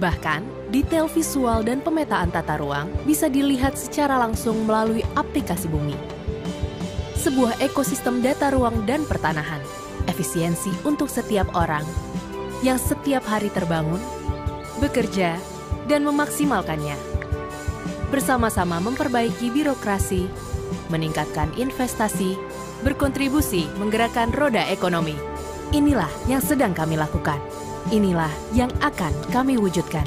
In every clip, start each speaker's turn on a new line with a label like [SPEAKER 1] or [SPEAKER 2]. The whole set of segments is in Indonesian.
[SPEAKER 1] Bahkan, detail visual dan pemetaan tata ruang bisa dilihat secara langsung melalui aplikasi Bumi. Sebuah ekosistem data ruang dan pertanahan, efisiensi untuk setiap orang, yang setiap hari terbangun, bekerja, dan memaksimalkannya. Bersama-sama memperbaiki birokrasi, meningkatkan investasi, berkontribusi menggerakkan roda ekonomi. Inilah yang sedang kami lakukan. Inilah yang akan kami wujudkan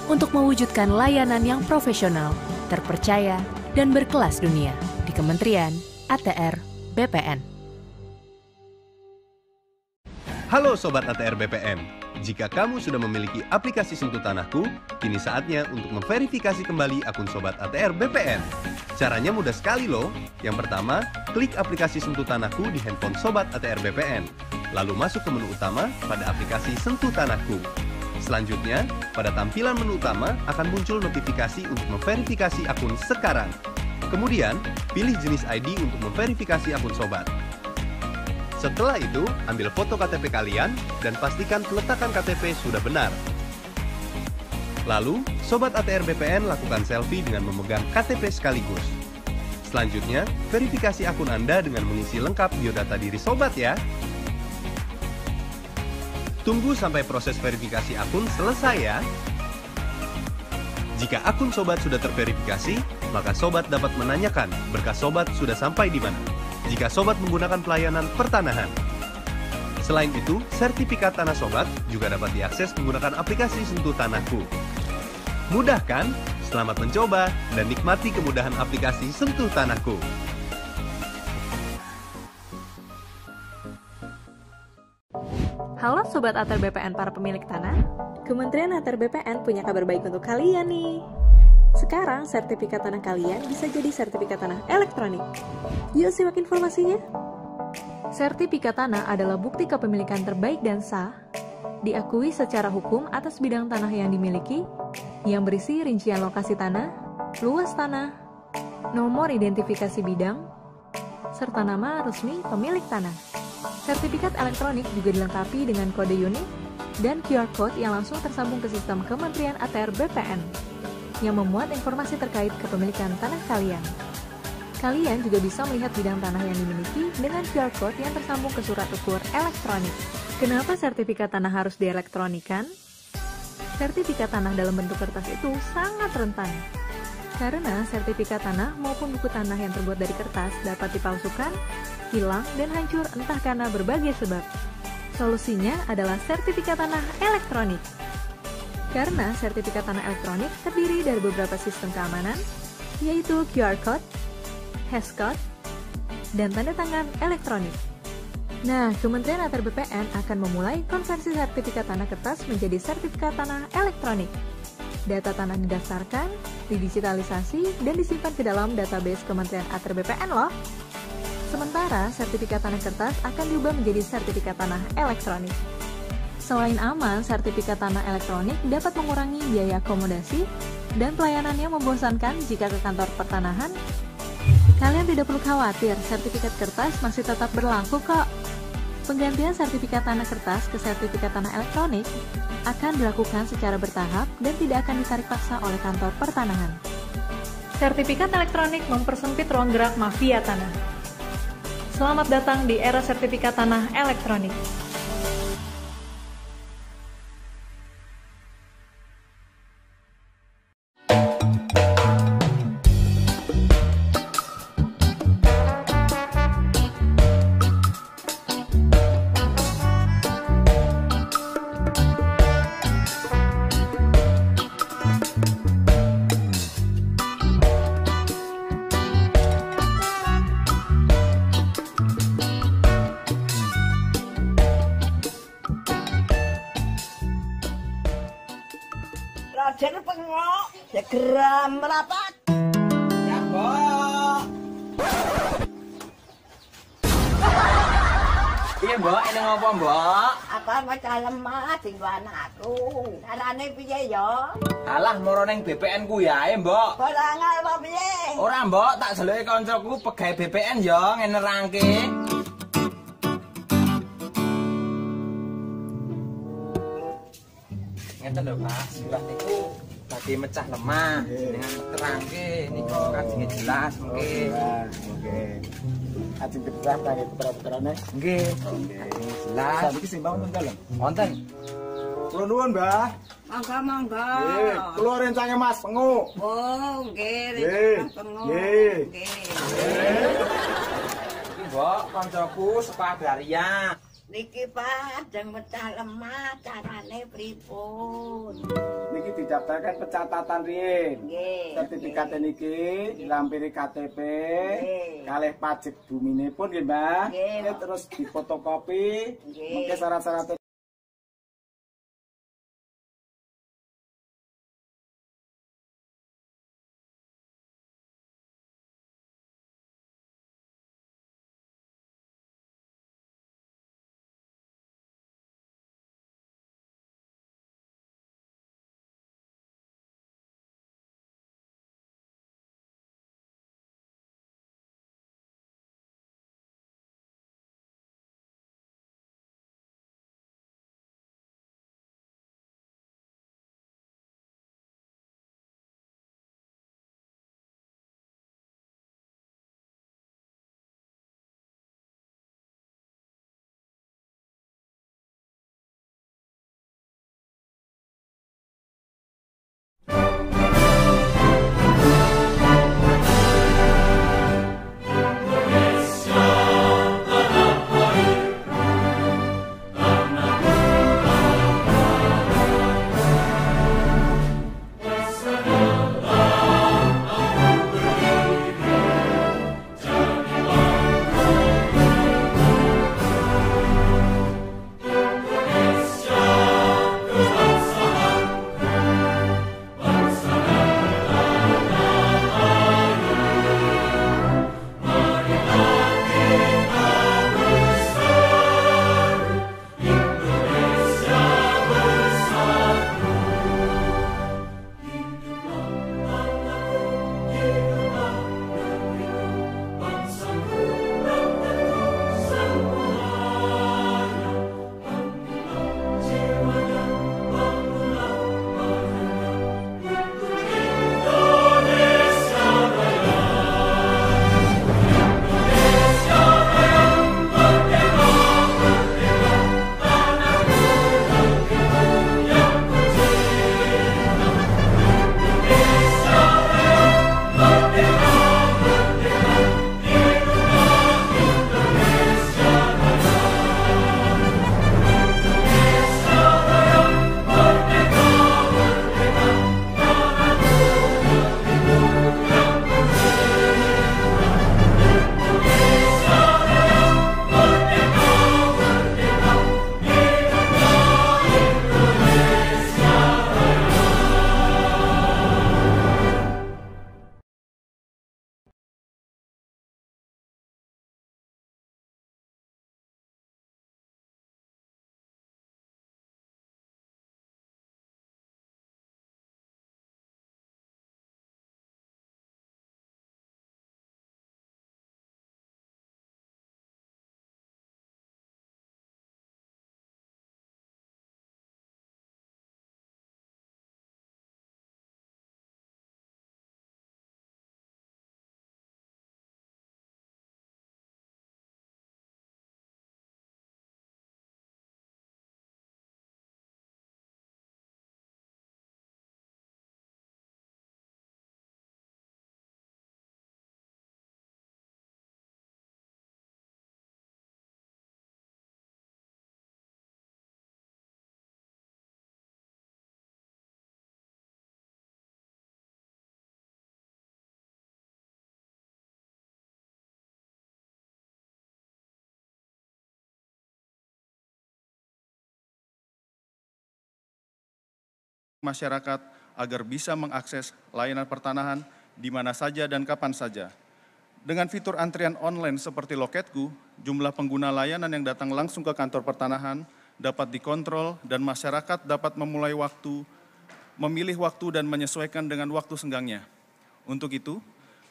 [SPEAKER 1] untuk mewujudkan layanan yang profesional, terpercaya, dan berkelas dunia di Kementerian ATR BPN.
[SPEAKER 2] Halo Sobat ATR BPN, jika kamu sudah memiliki aplikasi Sentuh Tanahku, kini saatnya untuk memverifikasi kembali akun Sobat ATR BPN. Caranya mudah sekali loh. Yang pertama, klik aplikasi Sentuh Tanahku di handphone Sobat ATR BPN. Lalu masuk ke menu utama pada aplikasi Sentuh Tanahku. Selanjutnya, pada tampilan menu utama akan muncul notifikasi untuk memverifikasi akun sekarang. Kemudian, pilih jenis ID untuk memverifikasi akun Sobat. Setelah itu, ambil foto KTP kalian dan pastikan peletakan KTP sudah benar. Lalu, Sobat ATR BPN lakukan selfie dengan memegang KTP sekaligus. Selanjutnya, verifikasi akun Anda dengan mengisi lengkap biodata diri Sobat ya. Tunggu sampai proses verifikasi akun selesai ya. Jika akun Sobat sudah terverifikasi, maka Sobat dapat menanyakan berkas Sobat sudah sampai di mana. Jika Sobat menggunakan pelayanan pertanahan. Selain itu, sertifikat tanah Sobat juga dapat diakses menggunakan aplikasi Sentuh Tanahku. Mudah kan? Selamat mencoba dan nikmati kemudahan aplikasi Sentuh Tanahku.
[SPEAKER 3] Halo Sobat ATR BPN para pemilik tanah, Kementerian ATR BPN punya kabar baik untuk kalian nih. Sekarang sertifikat tanah kalian bisa jadi sertifikat tanah elektronik. Yuk simak informasinya. Sertifikat tanah adalah bukti kepemilikan terbaik dan sah, diakui secara hukum atas bidang tanah yang dimiliki, yang berisi rincian lokasi tanah, luas tanah, nomor identifikasi bidang, serta nama resmi pemilik tanah. Sertifikat elektronik juga dilengkapi dengan kode unik dan QR Code yang langsung tersambung ke sistem Kementerian ATR BPN yang memuat informasi terkait kepemilikan tanah kalian. Kalian juga bisa melihat bidang tanah yang dimiliki dengan QR Code yang tersambung ke surat ukur elektronik. Kenapa sertifikat tanah harus dielektronikan? Sertifikat tanah dalam bentuk kertas itu sangat rentan. Karena sertifikat tanah maupun buku tanah yang terbuat dari kertas dapat dipalsukan, hilang, dan hancur entah karena berbagai sebab. Solusinya adalah sertifikat tanah elektronik. Karena sertifikat tanah elektronik terdiri dari beberapa sistem keamanan, yaitu QR Code, hashcode, dan tanda tangan elektronik. Nah, Kementerian ATR BPN akan memulai konversi sertifikat tanah kertas menjadi sertifikat tanah elektronik. Data tanah didaftarkan, didigitalisasi, dan disimpan ke dalam database Kementerian ATR BPN loh. Sementara, sertifikat tanah kertas akan diubah menjadi sertifikat tanah elektronik. Selain aman, sertifikat tanah elektronik dapat mengurangi biaya akomodasi dan pelayanan yang membosankan jika ke kantor pertanahan. Kalian tidak perlu khawatir, sertifikat kertas masih tetap berlaku kok. Penggantian sertifikat tanah kertas ke sertifikat tanah elektronik akan dilakukan secara bertahap dan tidak akan ditarik paksa oleh kantor pertanahan. Sertifikat elektronik mempersempit ruang gerak mafia tanah. Selamat datang di era sertifikat tanah elektronik.
[SPEAKER 4] Raden pengok, segera merapat. Ya, Mbok.
[SPEAKER 5] Iya, Mbok, ini ngopo, Mbok?
[SPEAKER 4] Apa maca lemah tinggal anakku. Carane piye ya?
[SPEAKER 5] Alah, moro ning BPN ku ya, Mbok.
[SPEAKER 4] Barangan apa piye?
[SPEAKER 5] Ora, Mbok, tak jeluki kancaku pegawe BPN ya, ngene rangke. Ngeten lho Pak, surat niku badhe mecah lemah dengan terangke niku kajenge jelas mungkin.
[SPEAKER 6] Oke. Ajeng diperah kangge putra-putrane.
[SPEAKER 5] Nggih. Jelas.
[SPEAKER 6] Saiki simbang wonten dalem.
[SPEAKER 5] Wonten.
[SPEAKER 6] Kula nuwun, Mbah.
[SPEAKER 4] Monggo.
[SPEAKER 6] Nggih, kula rencange Mas Pengu.
[SPEAKER 4] Oh, nggih.
[SPEAKER 6] Nggih. Nggih.
[SPEAKER 5] Iki Mbok kancaku sepadaria.
[SPEAKER 4] Niki Pak, ajeng mecah lemah, carane pripun?
[SPEAKER 6] Niki didaftarkan pencatatan riyin.
[SPEAKER 4] Nggih.
[SPEAKER 6] Sertifikat niki dilampiri KTP,
[SPEAKER 4] Nggih.
[SPEAKER 6] kalih pajak buminipun nggih, Mbah.
[SPEAKER 4] Nggih.
[SPEAKER 6] Terus difotokopi,
[SPEAKER 4] Nggih.
[SPEAKER 6] mengke syarat-syaratnya.
[SPEAKER 7] masyarakat agar bisa mengakses layanan pertanahan di mana saja dan kapan saja. Dengan fitur antrian online seperti Loketku, jumlah pengguna layanan yang datang langsung ke kantor pertanahan dapat dikontrol dan masyarakat dapat memilih waktu dan menyesuaikan dengan waktu senggangnya. Untuk itu,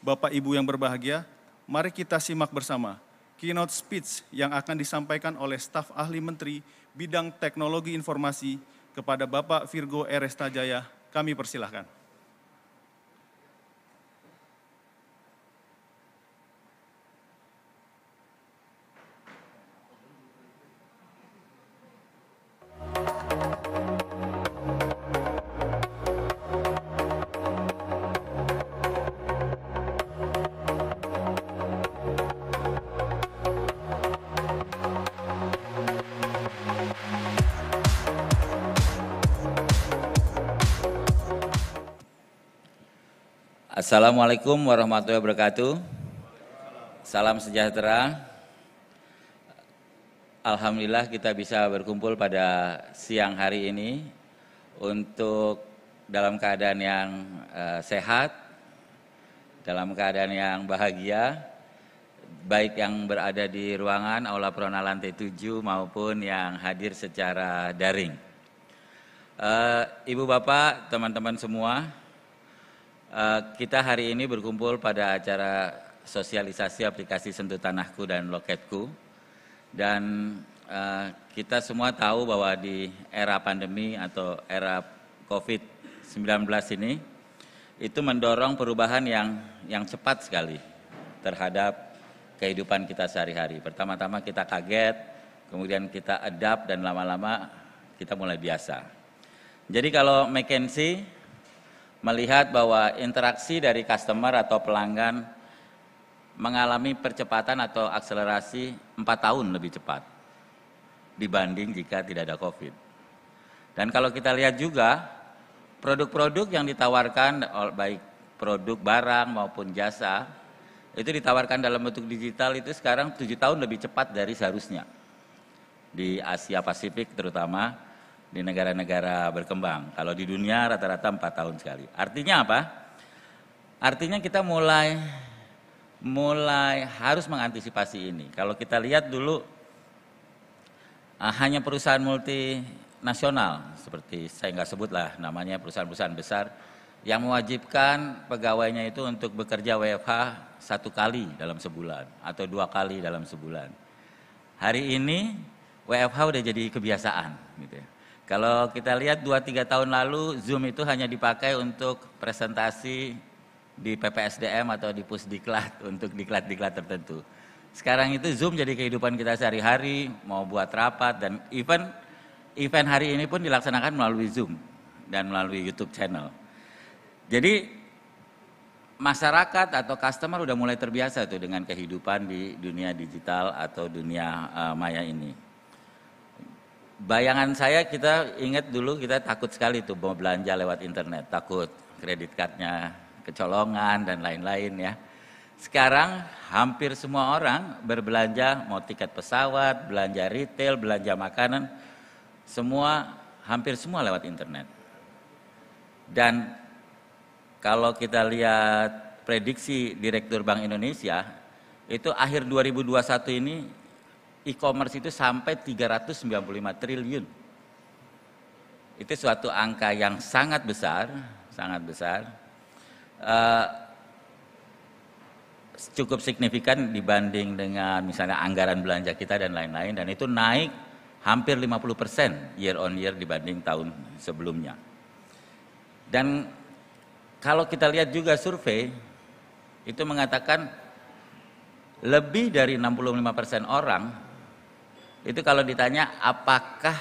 [SPEAKER 7] Bapak Ibu yang berbahagia, mari kita simak bersama keynote speech yang akan disampaikan oleh staf ahli Menteri Bidang Teknologi Informasi, kepada Bapak Virgo Erestajaya kami persilahkan.
[SPEAKER 8] Assalamualaikum warahmatullahi wabarakatuh. Salam sejahtera. Alhamdulillah kita bisa berkumpul pada siang hari ini untuk dalam keadaan yang sehat, dalam keadaan yang bahagia, baik yang berada di ruangan Aula Prona lantai 7 maupun yang hadir secara daring. Ibu Bapak, teman-teman semua, kita hari ini berkumpul pada acara sosialisasi aplikasi Sentuh Tanahku dan Loketku. Dan kita semua tahu bahwa di era pandemi atau era COVID-19 ini, itu mendorong perubahan yang cepat sekali terhadap kehidupan kita sehari-hari. Pertama-tama kita kaget, kemudian kita adapt dan lama-lama kita mulai biasa. Jadi kalau McKinsey melihat bahwa interaksi dari customer atau pelanggan mengalami percepatan atau akselerasi 4 tahun lebih cepat dibanding jika tidak ada COVID. Dan kalau kita lihat juga produk-produk yang ditawarkan baik produk barang maupun jasa itu ditawarkan dalam bentuk digital itu sekarang 7 tahun lebih cepat dari seharusnya di Asia Pasifik terutama di negara-negara berkembang. Kalau di dunia rata-rata 4 tahun sekali. Artinya apa? Artinya kita mulai harus mengantisipasi ini. Kalau kita lihat dulu hanya perusahaan multinasional seperti saya nggak sebutlah namanya perusahaan-perusahaan besar yang mewajibkan pegawainya itu untuk bekerja WFH 1 kali dalam sebulan atau 2 kali dalam sebulan. Hari ini WFH udah jadi kebiasaan gitu ya. Kalau kita lihat 2-3 tahun lalu, Zoom itu hanya dipakai untuk presentasi di PPSDM atau di Pusdiklat untuk diklat-diklat tertentu. Sekarang itu Zoom jadi kehidupan kita sehari-hari, mau buat rapat dan event hari ini pun dilaksanakan melalui Zoom dan melalui YouTube channel. Jadi masyarakat atau customer udah mulai terbiasa tuh dengan kehidupan di dunia digital atau dunia maya ini. Bayangan saya kita ingat dulu kita takut sekali tuh mau belanja lewat internet, takut kredit cardnya kecolongan dan lain-lain ya. Sekarang hampir semua orang berbelanja mau tiket pesawat, belanja retail, belanja makanan, hampir semua lewat internet. Dan kalau kita lihat prediksi Direktur Bank Indonesia, itu akhir 2021 ini e-commerce itu sampai 395 triliun. Itu suatu angka yang sangat besar, cukup signifikan dibanding dengan misalnya anggaran belanja kita dan lain-lain, dan itu naik hampir 50% year on year dibanding tahun sebelumnya. Dan kalau kita lihat juga survei, itu mengatakan lebih dari 65% orang itu kalau ditanya apakah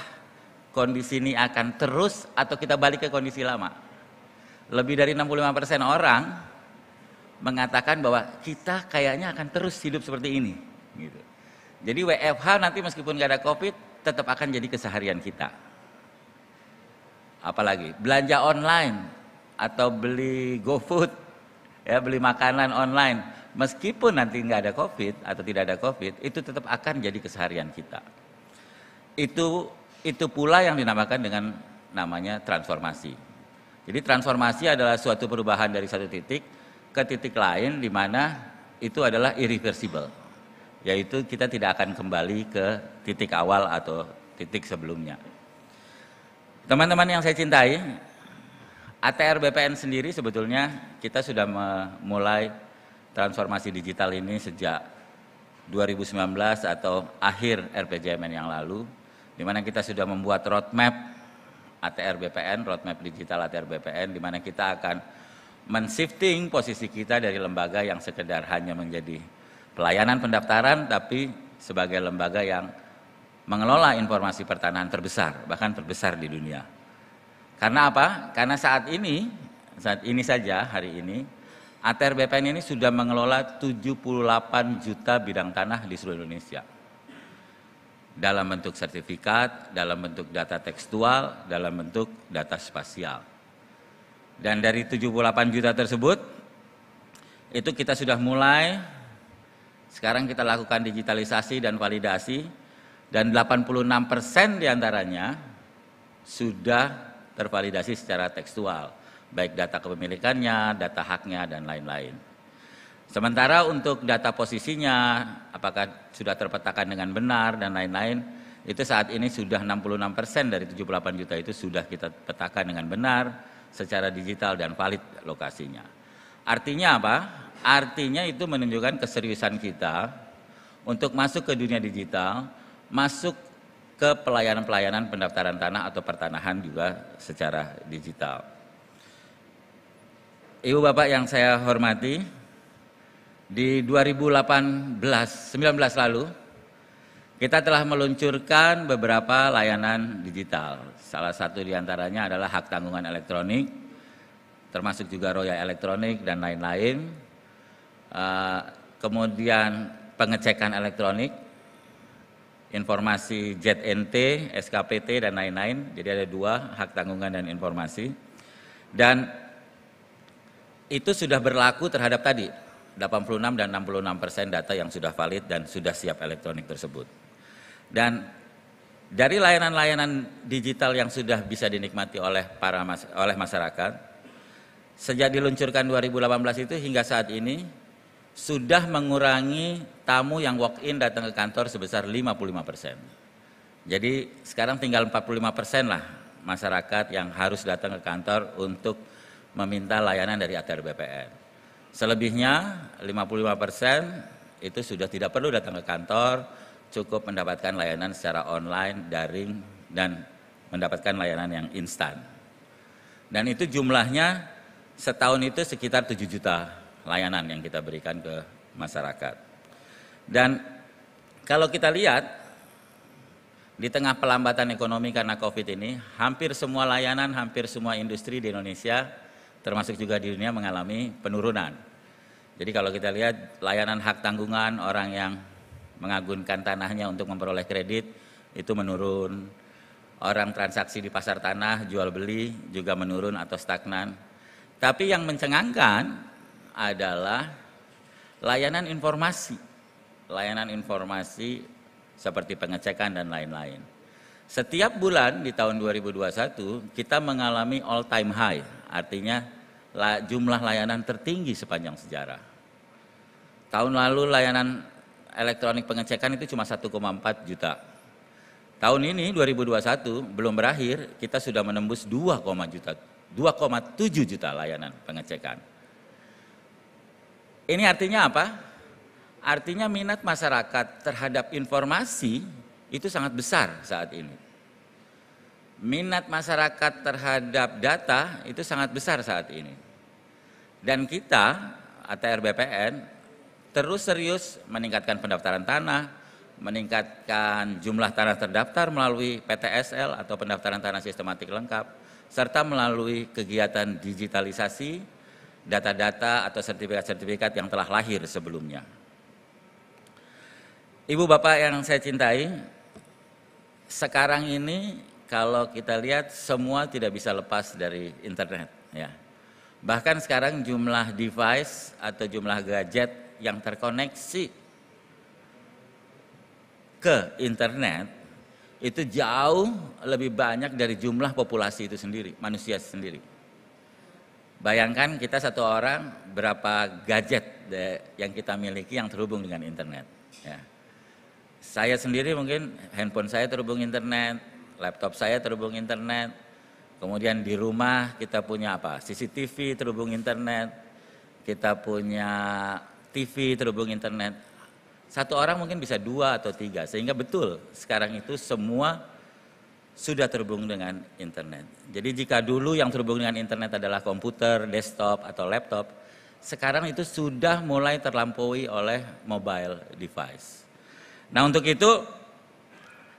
[SPEAKER 8] kondisi ini akan terus atau kita balik ke kondisi lama. Lebih dari 65% orang mengatakan bahwa kita kayaknya akan terus hidup seperti ini. Gitu. Jadi WFH nanti meskipun nggak ada COVID tetap akan jadi keseharian kita. Apalagi belanja online atau beli GoFood, ya beli makanan online. Meskipun nanti nggak ada COVID atau tidak ada COVID, itu tetap akan jadi keseharian kita. Itu pula yang dinamakan dengan namanya transformasi. Jadi transformasi adalah suatu perubahan dari satu titik ke titik lain di mana itu adalah irreversible. Yaitu kita tidak akan kembali ke titik awal atau titik sebelumnya. Teman-teman yang saya cintai, ATR BPN sendiri sebetulnya kita sudah memulai transformasi digital ini sejak 2019 atau akhir RPJMN yang lalu, di mana kita sudah membuat roadmap ATR BPN, roadmap digital ATR BPN, di mana kita akan men-shifting posisi kita dari lembaga yang sekedar hanya menjadi pelayanan pendaftaran, tapi sebagai lembaga yang mengelola informasi pertanahan terbesar, bahkan terbesar di dunia. Karena apa? Karena saat ini saja, hari ini, ATR BPN ini sudah mengelola 78 juta bidang tanah di seluruh Indonesia. Dalam bentuk sertifikat, dalam bentuk data tekstual, dalam bentuk data spasial. Dan dari 78 juta tersebut, itu kita sudah mulai, sekarang kita lakukan digitalisasi dan validasi, dan 86% diantaranya sudah tervalidasi secara tekstual, baik data kepemilikannya, data haknya, dan lain-lain. Sementara untuk data posisinya, apakah sudah terpetakan dengan benar, dan lain-lain, itu saat ini sudah 66% dari 78 juta itu sudah kita petakan dengan benar, secara digital dan valid lokasinya. Artinya apa? Artinya itu menunjukkan keseriusan kita untuk masuk ke dunia digital, masuk ke pelayanan-pelayanan pendaftaran tanah atau pertanahan juga secara digital. Ibu Bapak yang saya hormati, di 2019 lalu, kita telah meluncurkan beberapa layanan digital. Salah satu diantaranya adalah hak tanggungan elektronik, termasuk juga royal elektronik dan lain-lain. Kemudian pengecekan elektronik, informasi ZNT, SKPT dan lain-lain. Jadi ada 2, hak tanggungan dan informasi. Dan itu sudah berlaku terhadap tadi 86 dan 66% data yang sudah valid dan sudah siap elektronik tersebut. Dan dari layanan-layanan digital yang sudah bisa dinikmati oleh masyarakat, sejak diluncurkan 2018 itu hingga saat ini sudah mengurangi tamu yang walk-in datang ke kantor sebesar 55%. Jadi sekarang tinggal 45% lah masyarakat yang harus datang ke kantor untuk meminta layanan dari ATR BPN. Selebihnya 55% itu sudah tidak perlu datang ke kantor, cukup mendapatkan layanan secara online, daring, dan mendapatkan layanan yang instan. Dan itu jumlahnya setahun itu sekitar 7 juta layanan yang kita berikan ke masyarakat. Dan kalau kita lihat, di tengah pelambatan ekonomi karena COVID ini, hampir semua layanan, hampir semua industri di Indonesia, termasuk juga di dunia mengalami penurunan. Jadi kalau kita lihat layanan hak tanggungan, orang yang mengagunkan tanahnya untuk memperoleh kredit itu menurun. Orang transaksi di pasar tanah, jual beli juga menurun atau stagnan. Tapi yang mencengangkan adalah layanan informasi. Layanan informasi seperti pengecekan dan lain-lain. Setiap bulan di tahun 2021 kita mengalami all time high. Artinya jumlah layanan tertinggi sepanjang sejarah. Tahun lalu layanan elektronik pengecekan itu cuma 1,4 juta. Tahun ini 2021 belum berakhir, kita sudah menembus 2,7 juta layanan pengecekan. Ini artinya apa? Artinya minat masyarakat terhadap informasi itu sangat besar saat ini. Minat masyarakat terhadap data itu sangat besar saat ini. Dan kita, ATR BPN, terus serius meningkatkan pendaftaran tanah, meningkatkan jumlah tanah terdaftar melalui PTSL atau pendaftaran tanah sistematik lengkap, serta melalui kegiatan digitalisasi data-data atau sertifikat-sertifikat yang telah lahir sebelumnya. Ibu Bapak yang saya cintai, sekarang ini kalau kita lihat semua tidak bisa lepas dari internet, ya. Bahkan sekarang jumlah device atau jumlah gadget yang terkoneksi ke internet itu jauh lebih banyak dari jumlah populasi itu sendiri, manusia sendiri. Bayangkan kita satu orang berapa gadget yang kita miliki yang terhubung dengan internet. Ya. Saya sendiri mungkin handphone saya terhubung internet, laptop saya terhubung internet, kemudian di rumah kita punya apa? CCTV terhubung internet, kita punya TV terhubung internet. Satu orang mungkin bisa 2 atau 3, sehingga betul sekarang itu semua sudah terhubung dengan internet. Jadi jika dulu yang terhubung dengan internet adalah komputer, desktop, atau laptop, sekarang itu sudah mulai terlampaui oleh mobile device. Nah, untuk itu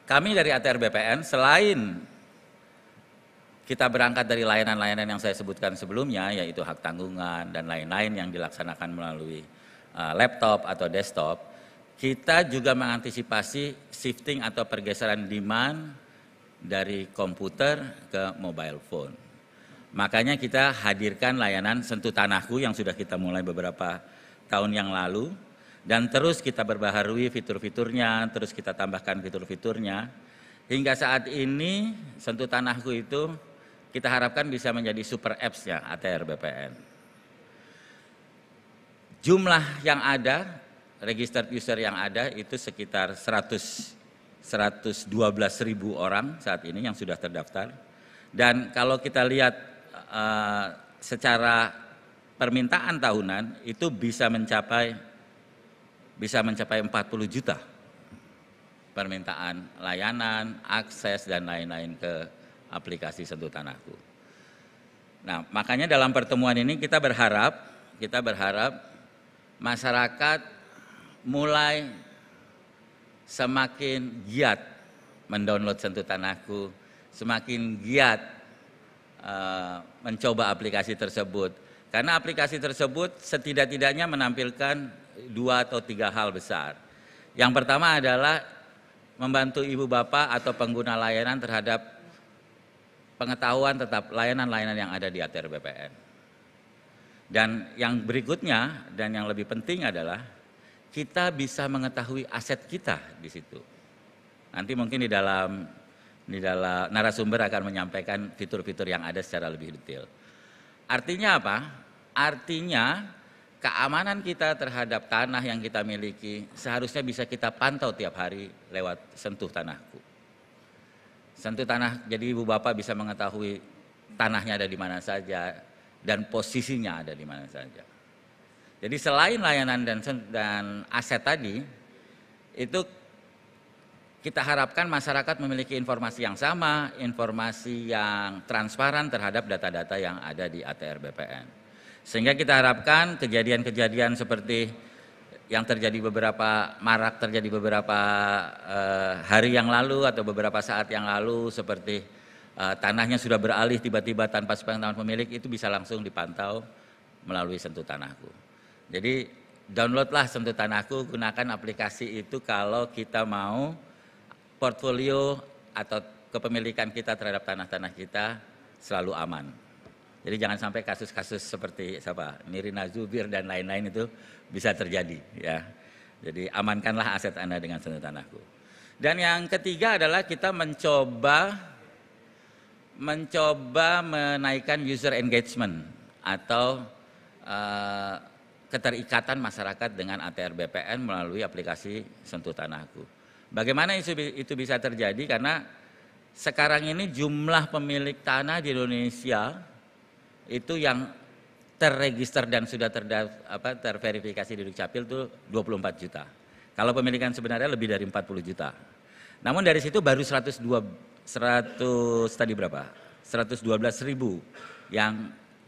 [SPEAKER 8] kami dari ATR BPN selain kita berangkat dari layanan-layanan yang saya sebutkan sebelumnya, yaitu hak tanggungan dan lain-lain yang dilaksanakan melalui laptop atau desktop, kita juga mengantisipasi shifting atau pergeseran demand dari komputer ke mobile phone. Makanya kita hadirkan layanan Sentuh Tanahku yang sudah kita mulai beberapa tahun yang lalu, dan terus kita berbaharui fitur-fiturnya, terus kita tambahkan fitur-fiturnya. Hingga saat ini Sentuh Tanahku itu kita harapkan bisa menjadi super apps-nya ATR BPN. Jumlah yang ada, registered user yang ada itu sekitar 112.000 orang saat ini yang sudah terdaftar. Dan kalau kita lihat secara permintaan tahunan itu bisa mencapai 40 juta permintaan layanan, akses, dan lain-lain ke aplikasi Sentuh Tanahku. Nah, makanya dalam pertemuan ini kita berharap masyarakat mulai semakin giat mendownload Sentuh Tanahku, semakin giat mencoba aplikasi tersebut. Karena aplikasi tersebut setidak-tidaknya menampilkan 2 atau 3 hal besar. Yang pertama adalah membantu ibu bapak atau pengguna layanan terhadap pengetahuan tetap layanan-layanan yang ada di ATR BPN. Dan yang berikutnya dan yang lebih penting adalah kita bisa mengetahui aset kita di situ. Nanti mungkin di dalam narasumber akan menyampaikan fitur-fitur yang ada secara lebih detail. Artinya apa? Artinya keamanan kita terhadap tanah yang kita miliki seharusnya bisa kita pantau tiap hari lewat Sentuh Tanahku. Sentuh Tanah, jadi ibu bapak bisa mengetahui tanahnya ada di mana saja dan posisinya ada di mana saja. Jadi selain layanan dan aset tadi, itu kita harapkan masyarakat memiliki informasi yang sama, informasi yang transparan terhadap data-data yang ada di ATR BPN. Sehingga kita harapkan kejadian-kejadian seperti yang terjadi marak terjadi beberapa hari yang lalu atau beberapa saat yang lalu, seperti tanahnya sudah beralih tiba-tiba tanpa sepengetahuan pemilik, itu bisa langsung dipantau melalui Sentuh Tanahku. Jadi downloadlah Sentuh Tanahku, gunakan aplikasi itu kalau kita mau portfolio atau kepemilikan kita terhadap tanah-tanah kita selalu aman. Jadi jangan sampai kasus-kasus seperti Nirina Zubir dan lain-lain itu bisa terjadi, ya. Jadi amankanlah aset Anda dengan Sentuh Tanahku. Dan yang ketiga adalah kita mencoba menaikkan user engagement atau keterikatan masyarakat dengan ATR BPN melalui aplikasi Sentuh Tanahku. Bagaimana itu bisa terjadi? Karena sekarang ini jumlah pemilik tanah di Indonesia itu yang terregister dan sudah terverifikasi di Dukcapil itu 24 juta. Kalau pemilikan sebenarnya lebih dari 40 juta. Namun dari situ baru 112.000 yang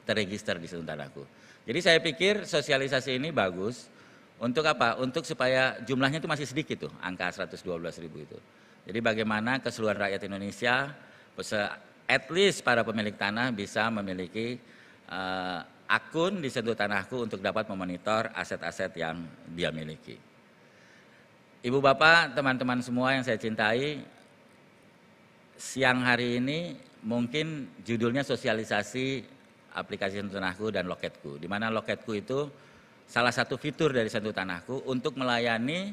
[SPEAKER 8] terregister di Sentuh Tanahku. Jadi saya pikir sosialisasi ini bagus untuk apa? Untuk supaya jumlahnya itu masih sedikit tuh, angka 112.000 itu. Jadi bagaimana keseluruhan rakyat Indonesia, at least para pemilik tanah bisa memiliki akun di Sentuh Tanahku untuk dapat memonitor aset-aset yang dia miliki. Ibu bapak, teman-teman semua yang saya cintai, siang hari ini mungkin judulnya sosialisasi aplikasi Sentuh Tanahku dan Loketku, di mana Loketku itu salah satu fitur dari Sentuh Tanahku untuk melayani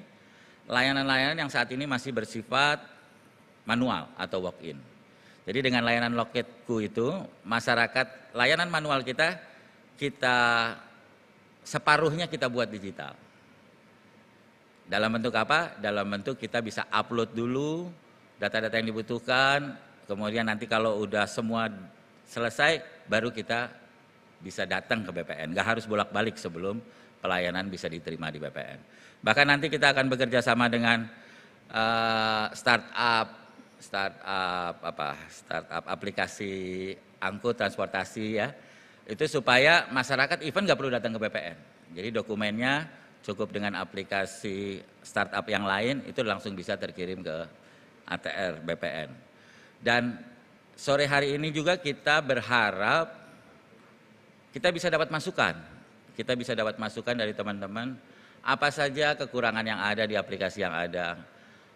[SPEAKER 8] layanan-layanan yang saat ini masih bersifat manual atau walk-in. Jadi dengan layanan Loketku itu, masyarakat, layanan manual kita separuhnya kita buat digital. Dalam bentuk apa? Dalam bentuk kita bisa upload dulu data-data yang dibutuhkan, kemudian nanti kalau udah semua selesai, baru kita bisa datang ke BPN. Nggak harus bolak-balik sebelum pelayanan bisa diterima di BPN. Bahkan nanti kita akan bekerja sama dengan startup startup aplikasi angkut transportasi ya, itu supaya masyarakat even nggak perlu datang ke BPN. Jadi dokumennya cukup dengan aplikasi startup yang lain itu langsung bisa terkirim ke ATR BPN. Dan sore hari ini juga kita berharap kita bisa dapat masukan. Kita bisa dapat masukan dari teman-teman apa saja kekurangan yang ada di aplikasi yang ada.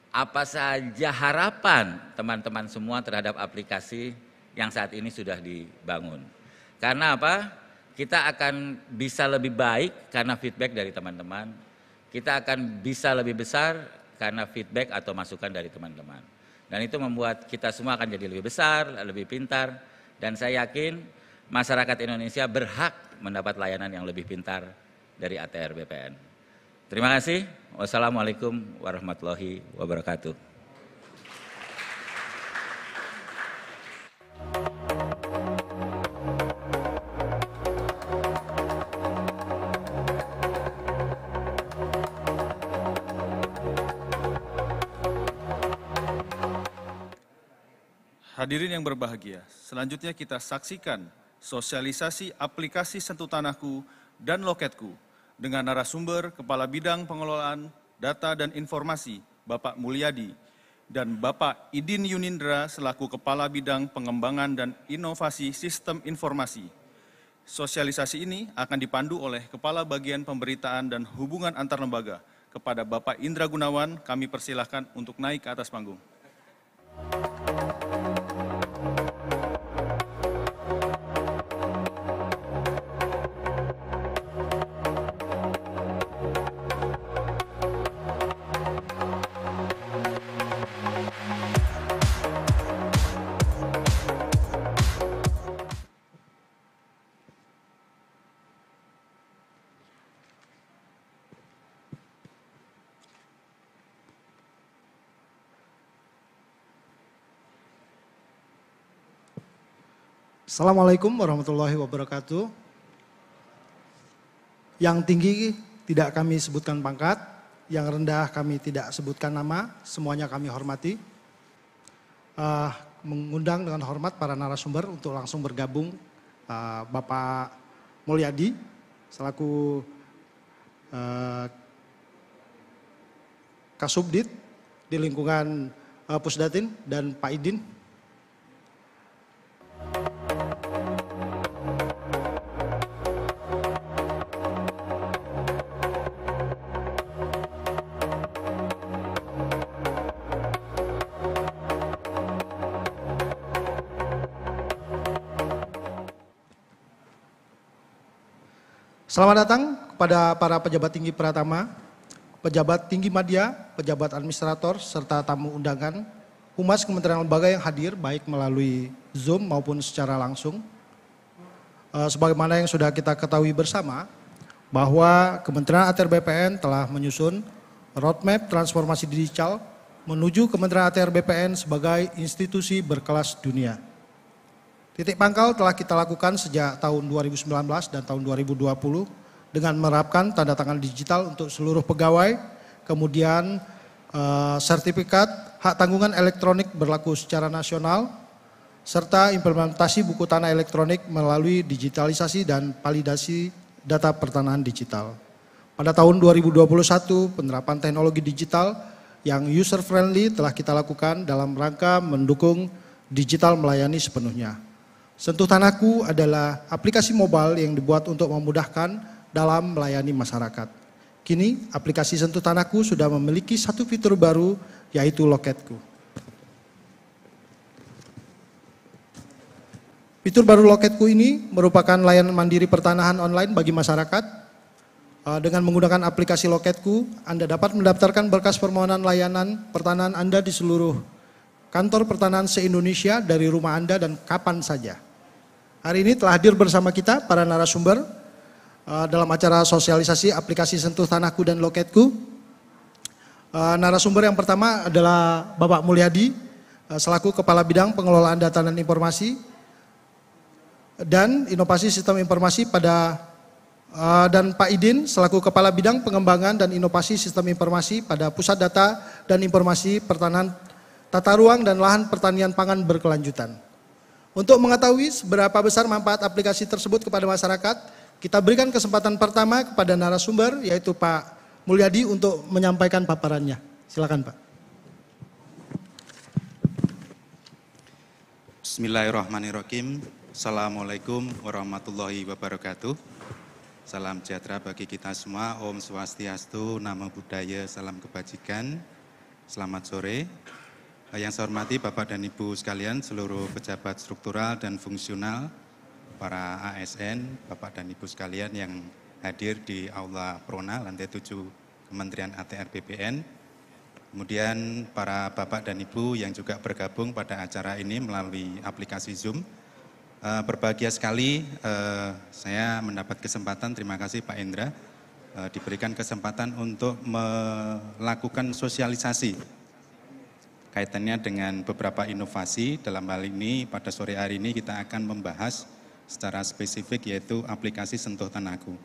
[SPEAKER 8] Apa saja harapan teman-teman semua terhadap aplikasi yang saat ini sudah dibangun. Karena apa? Kita akan bisa lebih baik karena feedback dari teman-teman. Kita akan bisa lebih besar karena feedback atau masukan dari teman-teman. Dan itu membuat kita semua akan jadi lebih besar, lebih pintar. Dan saya yakin masyarakat Indonesia berhak mendapat layanan yang lebih pintar dari ATR BPN. Terima kasih. Wassalamualaikum warahmatullahi wabarakatuh.
[SPEAKER 7] Hadirin yang berbahagia, selanjutnya kita saksikan sosialisasi aplikasi Sentuh Tanahku dan Loketku dengan narasumber Kepala Bidang Pengelolaan Data dan Informasi Bapak Mulyadi dan Bapak Idin Yunindra selaku Kepala Bidang Pengembangan dan Inovasi Sistem Informasi. Sosialisasi ini akan dipandu oleh Kepala Bagian Pemberitaan dan Hubungan Antar Lembaga. Kepada Bapak Indra Gunawan, kami persilahkan untuk naik ke atas panggung.
[SPEAKER 9] Assalamualaikum warahmatullahi wabarakatuh. Yang tinggi tidak kami sebutkan pangkat, yang rendah kami tidak sebutkan nama, semuanya kami hormati. Mengundang dengan hormat para narasumber untuk langsung bergabung, Bapak Mulyadi selaku Kasubdit di lingkungan Pusdatin dan Pak Idin. Selamat datang kepada para pejabat tinggi Pratama, pejabat tinggi media, pejabat administrator, serta tamu undangan, humas kementerian lembaga yang hadir baik melalui Zoom maupun secara langsung. Sebagaimana yang sudah kita ketahui bersama, bahwa Kementerian ATR BPN telah menyusun roadmap transformasi digital menuju Kementerian ATR BPN sebagai institusi berkelas dunia. Titik pangkal telah kita lakukan sejak tahun 2019 dan tahun 2020 dengan menerapkan tanda tangan digital untuk seluruh pegawai, kemudian sertifikat hak tanggungan elektronik berlaku secara nasional, serta implementasi buku tanah elektronik melalui digitalisasi dan validasi data pertanahan digital. Pada tahun 2021, penerapan teknologi digital yang user friendly telah kita lakukan dalam rangka mendukung digital melayani sepenuhnya. Sentuh Tanahku adalah aplikasi mobile yang dibuat untuk memudahkan dalam melayani masyarakat. Kini aplikasi Sentuh Tanahku sudah memiliki satu fitur baru, yaitu Loketku. Fitur baru Loketku ini merupakan layanan mandiri pertanahan online bagi masyarakat. Dengan menggunakan aplikasi Loketku, Anda dapat mendaftarkan berkas permohonan layanan pertanahan Anda di seluruh kantor pertanahan se-Indonesia dari rumah Anda dan kapan saja. Hari ini telah hadir bersama kita para narasumber dalam acara sosialisasi aplikasi Sentuh Tanahku dan Loketku. Narasumber yang pertama adalah Bapak Mulyadi selaku Kepala Bidang Pengelolaan Data dan Informasi dan Inovasi Sistem Informasi dan Pak Idin selaku Kepala Bidang Pengembangan dan Inovasi Sistem Informasi pada Pusat Data dan Informasi Pertanahan tata ruang dan lahan pertanian pangan berkelanjutan. Untuk mengetahui seberapa besar manfaat aplikasi tersebut kepada masyarakat, kita berikan kesempatan pertama kepada narasumber, yaitu Pak Mulyadi untuk menyampaikan paparannya. Silakan Pak.
[SPEAKER 10] Bismillahirrahmanirrahim. Assalamualaikum warahmatullahi wabarakatuh. Salam sejahtera bagi kita semua. Om Swastiastu, Namo Buddhaya, salam kebajikan. Selamat sore. Yang saya hormati Bapak dan Ibu sekalian, seluruh pejabat struktural dan fungsional, para ASN, Bapak dan Ibu sekalian yang hadir di Aula Prona, lantai 7 Kementerian ATR BPN. Kemudian para Bapak dan Ibu yang juga bergabung pada acara ini melalui aplikasi Zoom. Berbahagia sekali saya mendapat kesempatan, terima kasih Pak Indra, diberikan kesempatan untuk melakukan sosialisasi kaitannya dengan beberapa inovasi. Dalam hal ini pada sore hari ini kita akan membahas secara spesifik yaitu aplikasi Sentuh Tanahku.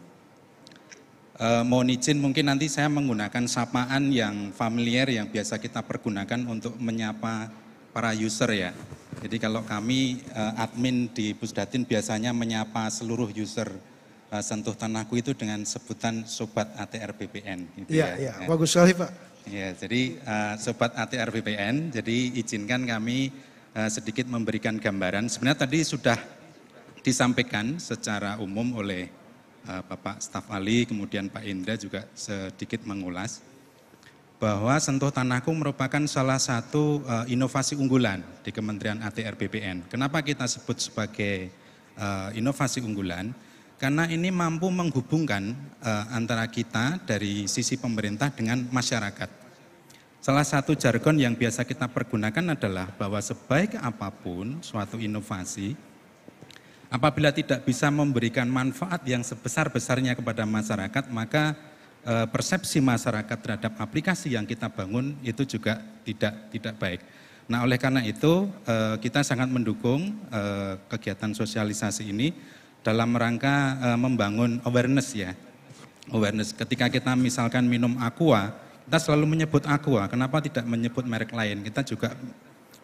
[SPEAKER 10] Mohon izin mungkin nanti saya menggunakan sapaan yang familiar yang biasa kita pergunakan untuk menyapa para user ya. Jadi kalau kami admin di Pusdatin biasanya menyapa seluruh user Sentuh Tanahku itu dengan sebutan Sobat ATR BPN. Gitu
[SPEAKER 9] iya, bagus sekali Pak.
[SPEAKER 10] Ya, jadi Sobat ATR BPN, jadi izinkan kami sedikit memberikan gambaran. Sebenarnya tadi sudah disampaikan secara umum oleh Bapak Staf Ahli, kemudian Pak Indra juga sedikit mengulas bahwa Sentuh Tanahku merupakan salah satu inovasi unggulan di Kementerian ATR BPN. Kenapa kita sebut sebagai inovasi unggulan? Karena ini mampu menghubungkan antara kita dari sisi pemerintah dengan masyarakat. Salah satu jargon yang biasa kita pergunakan adalah bahwa sebaik apapun suatu inovasi, apabila tidak bisa memberikan manfaat yang sebesar-besarnya kepada masyarakat, maka persepsi masyarakat terhadap aplikasi yang kita bangun itu juga tidak baik. Nah, oleh karena itu kita sangat mendukung kegiatan sosialisasi ini dalam rangka membangun awareness ya. Awareness ketika kita misalkan minum aqua, kita selalu menyebut aqua, kenapa tidak menyebut merek lain? Kita juga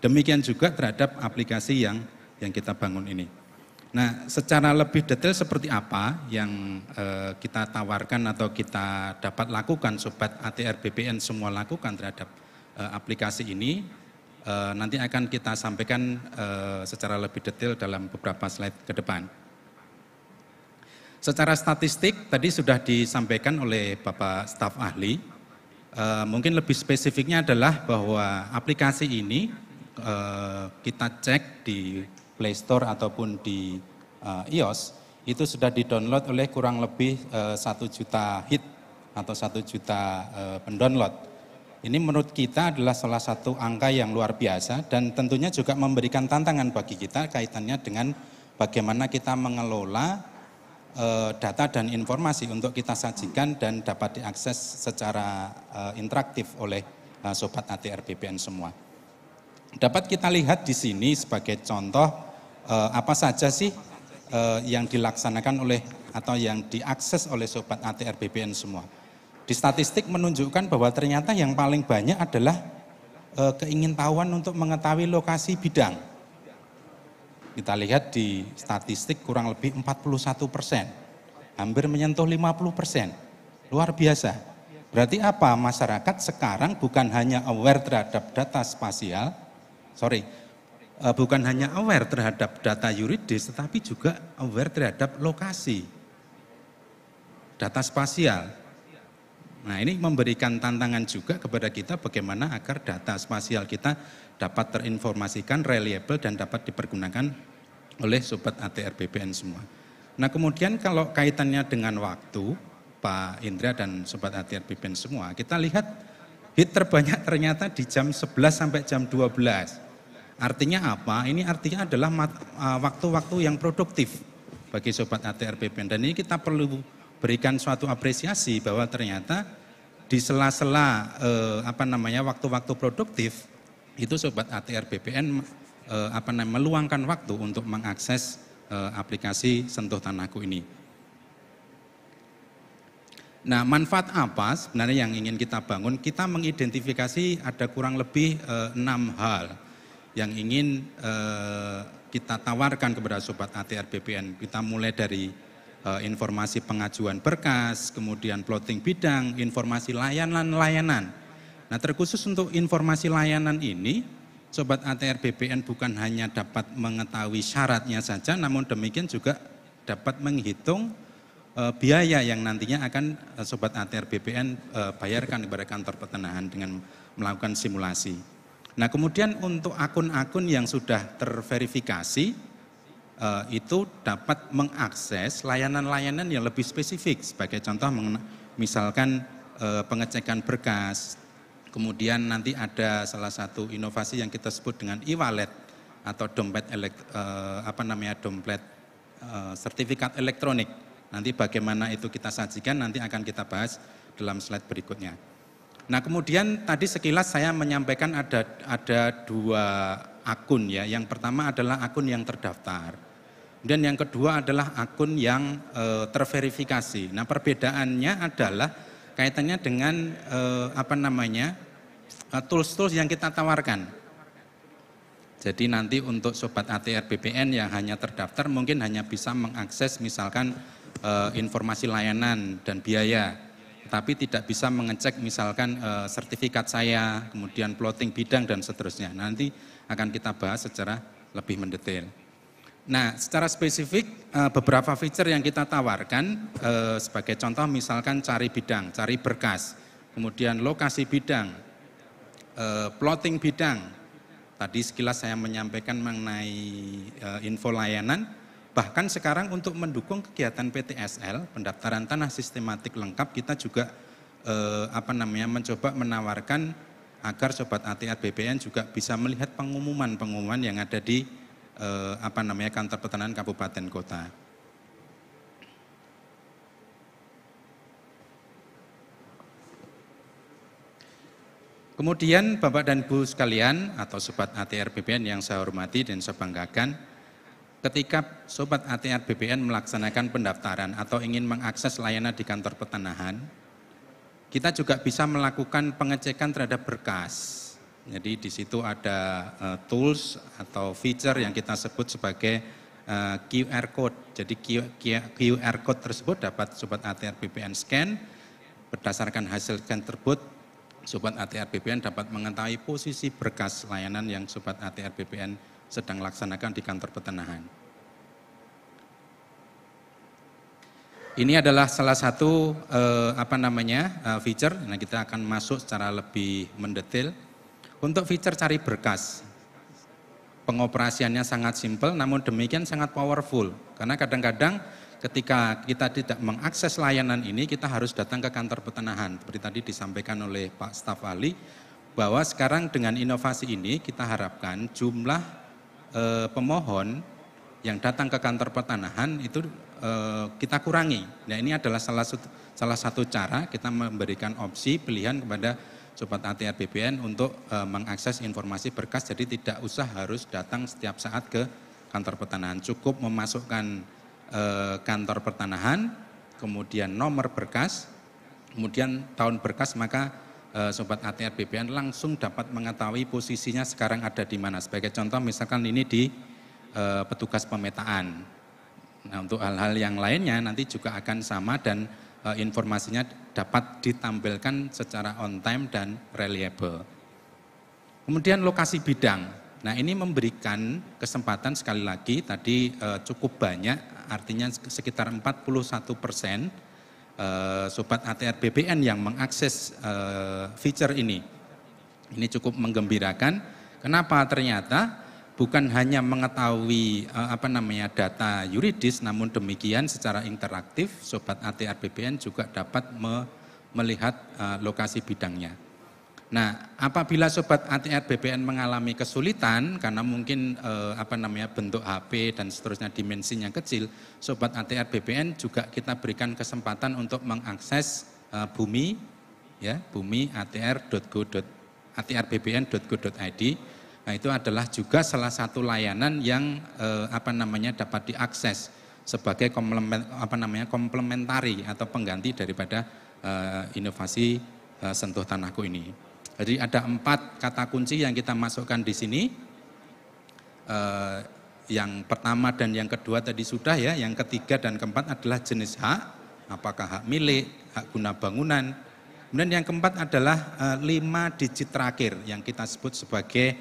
[SPEAKER 10] demikian juga terhadap aplikasi yang kita bangun ini. Nah, secara lebih detail seperti apa yang kita tawarkan atau kita dapat lakukan, Sobat ATR BPN semua lakukan terhadap aplikasi ini, nanti akan kita sampaikan secara lebih detail dalam beberapa slide ke depan. Secara statistik tadi sudah disampaikan oleh Bapak Staf Ahli, mungkin lebih spesifiknya adalah bahwa aplikasi ini kita cek di Play Store ataupun di iOS, itu sudah di-download oleh kurang lebih 1 juta hit atau 1 juta pendownload. Ini menurut kita adalah salah satu angka yang luar biasa dan tentunya juga memberikan tantangan bagi kita kaitannya dengan bagaimana kita mengelola data dan informasi untuk kita sajikan dan dapat diakses secara interaktif oleh Sobat ATR BPN semua. Dapat kita lihat di sini sebagai contoh apa saja sih yang dilaksanakan oleh atau yang diakses oleh Sobat ATR BPN semua. Di statistik menunjukkan bahwa ternyata yang paling banyak adalah keingintahuan untuk mengetahui lokasi bidang. Kita lihat di statistik kurang lebih 41%, hampir menyentuh 50%, luar biasa. Berarti apa? Masyarakat sekarang bukan hanya aware terhadap data spasial, bukan hanya aware terhadap data yuridis, tetapi juga aware terhadap lokasi, data spasial. Nah, ini memberikan tantangan juga kepada kita bagaimana agar data spasial kita dapat terinformasikan, reliable dan dapat dipergunakan oleh Sobat ATR BPN semua. Nah, kemudian kalau kaitannya dengan waktu, Pak Indra dan Sobat ATR BPN semua, kita lihat hit terbanyak ternyata di jam 11 sampai jam 12. Artinya apa? Ini artinya adalah waktu-waktu yang produktif bagi Sobat ATR BPN. Dan ini kita perlu berikan suatu apresiasi bahwa ternyata di sela-sela waktu-waktu produktif itu Sobat ATR BPN meluangkan waktu untuk mengakses aplikasi Sentuh Tanahku ini. Nah, manfaat apa sebenarnya yang ingin kita bangun? Kita mengidentifikasi ada kurang lebih 6 hal yang ingin kita tawarkan kepada Sobat ATR BPN. Kita mulai dari informasi pengajuan berkas, kemudian plotting bidang, informasi layanan-layanan. Nah, terkhusus untuk informasi layanan ini, Sobat ATR BPN bukan hanya dapat mengetahui syaratnya saja, namun demikian juga dapat menghitung biaya yang nantinya akan Sobat ATR BPN bayarkan kepada kantor pertanahan dengan melakukan simulasi. Nah, kemudian untuk akun-akun yang sudah terverifikasi itu dapat mengakses layanan-layanan yang lebih spesifik. Sebagai contoh misalkan pengecekan berkas, kemudian nanti ada salah satu inovasi yang kita sebut dengan e-wallet atau dompet dompet sertifikat elektronik. Nanti bagaimana itu kita sajikan nanti akan kita bahas dalam slide berikutnya. Nah, kemudian tadi sekilas saya menyampaikan ada 2 akun ya. Yang pertama adalah akun yang terdaftar. Dan yang kedua adalah akun yang terverifikasi. Nah, perbedaannya adalah kaitannya dengan tools-tools yang kita tawarkan. Jadi nanti untuk Sobat ATR BPN yang hanya terdaftar mungkin hanya bisa mengakses misalkan informasi layanan dan biaya, tapi tidak bisa mengecek misalkan sertifikat saya, kemudian plotting bidang dan seterusnya. Nanti akan kita bahas secara lebih mendetail. Nah, secara spesifik beberapa feature yang kita tawarkan sebagai contoh misalkan cari bidang, cari berkas, kemudian lokasi bidang, plotting bidang. Tadi sekilas saya menyampaikan mengenai info layanan. Bahkan sekarang untuk mendukung kegiatan PTSL, pendaftaran tanah sistematik lengkap, kita juga mencoba menawarkan agar Sobat ATR BPN juga bisa melihat pengumuman-pengumuman yang ada di kantor pertanahan kabupaten kota. Kemudian Bapak dan Ibu sekalian atau Sobat ATR BPN yang saya hormati dan saya banggakan, ketika Sobat ATR BPN melaksanakan pendaftaran atau ingin mengakses layanan di kantor pertanahan, kita juga bisa melakukan pengecekan terhadap berkas. Jadi di situ ada tools atau feature yang kita sebut sebagai QR code. Jadi QR code tersebut dapat Sobat ATR BPN scan. Berdasarkan hasil scan tersebut, Sobat ATR BPN dapat mengetahui posisi berkas layanan yang Sobat ATR BPN sedang laksanakan di kantor pertanahan. Ini adalah salah satu feature. Nah, kita akan masuk secara lebih mendetail. Untuk feature cari berkas, pengoperasiannya sangat simpel, namun demikian sangat powerful. Karena kadang-kadang ketika kita tidak mengakses layanan ini, kita harus datang ke kantor pertanahan. Seperti tadi disampaikan oleh Pak Staf Ahli, bahwa sekarang dengan inovasi ini kita harapkan jumlah pemohon yang datang ke kantor pertanahan itu kita kurangi. Nah, ini adalah salah satu cara kita memberikan opsi pilihan kepada Sobat ATR BPN untuk mengakses informasi berkas, jadi tidak usah harus datang setiap saat ke kantor pertanahan. Cukup memasukkan kantor pertanahan, kemudian nomor berkas, kemudian tahun berkas, maka Sobat ATR BPN langsung dapat mengetahui posisinya sekarang ada di mana. Sebagai contoh misalkan ini di petugas pemetaan. Nah, untuk hal-hal yang lainnya nanti juga akan sama dan informasinya dapat ditampilkan secara on time dan reliable. Kemudian lokasi bidang. Nah, ini memberikan kesempatan sekali lagi tadi cukup banyak, artinya sekitar 41% Sobat ATR BPN yang mengakses feature ini. Ini cukup menggembirakan. Kenapa? Ternyata bukan hanya mengetahui data yuridis, namun demikian secara interaktif Sobat ATR BPN juga dapat melihat lokasi bidangnya. Nah, apabila Sobat ATR BPN mengalami kesulitan karena mungkin bentuk HP dan seterusnya dimensinya kecil, Sobat ATR BPN juga kita berikan kesempatan untuk mengakses bumi atrbpn.go.id. Nah, itu adalah juga salah satu layanan yang dapat diakses sebagai komplementari atau pengganti daripada inovasi Sentuh Tanahku ini. Jadi ada 4 kata kunci yang kita masukkan di sini. Yang pertama dan yang kedua tadi sudah ya, yang ketiga dan keempat adalah jenis hak, apakah hak milik, hak guna bangunan. Kemudian yang keempat adalah 5 digit terakhir yang kita sebut sebagai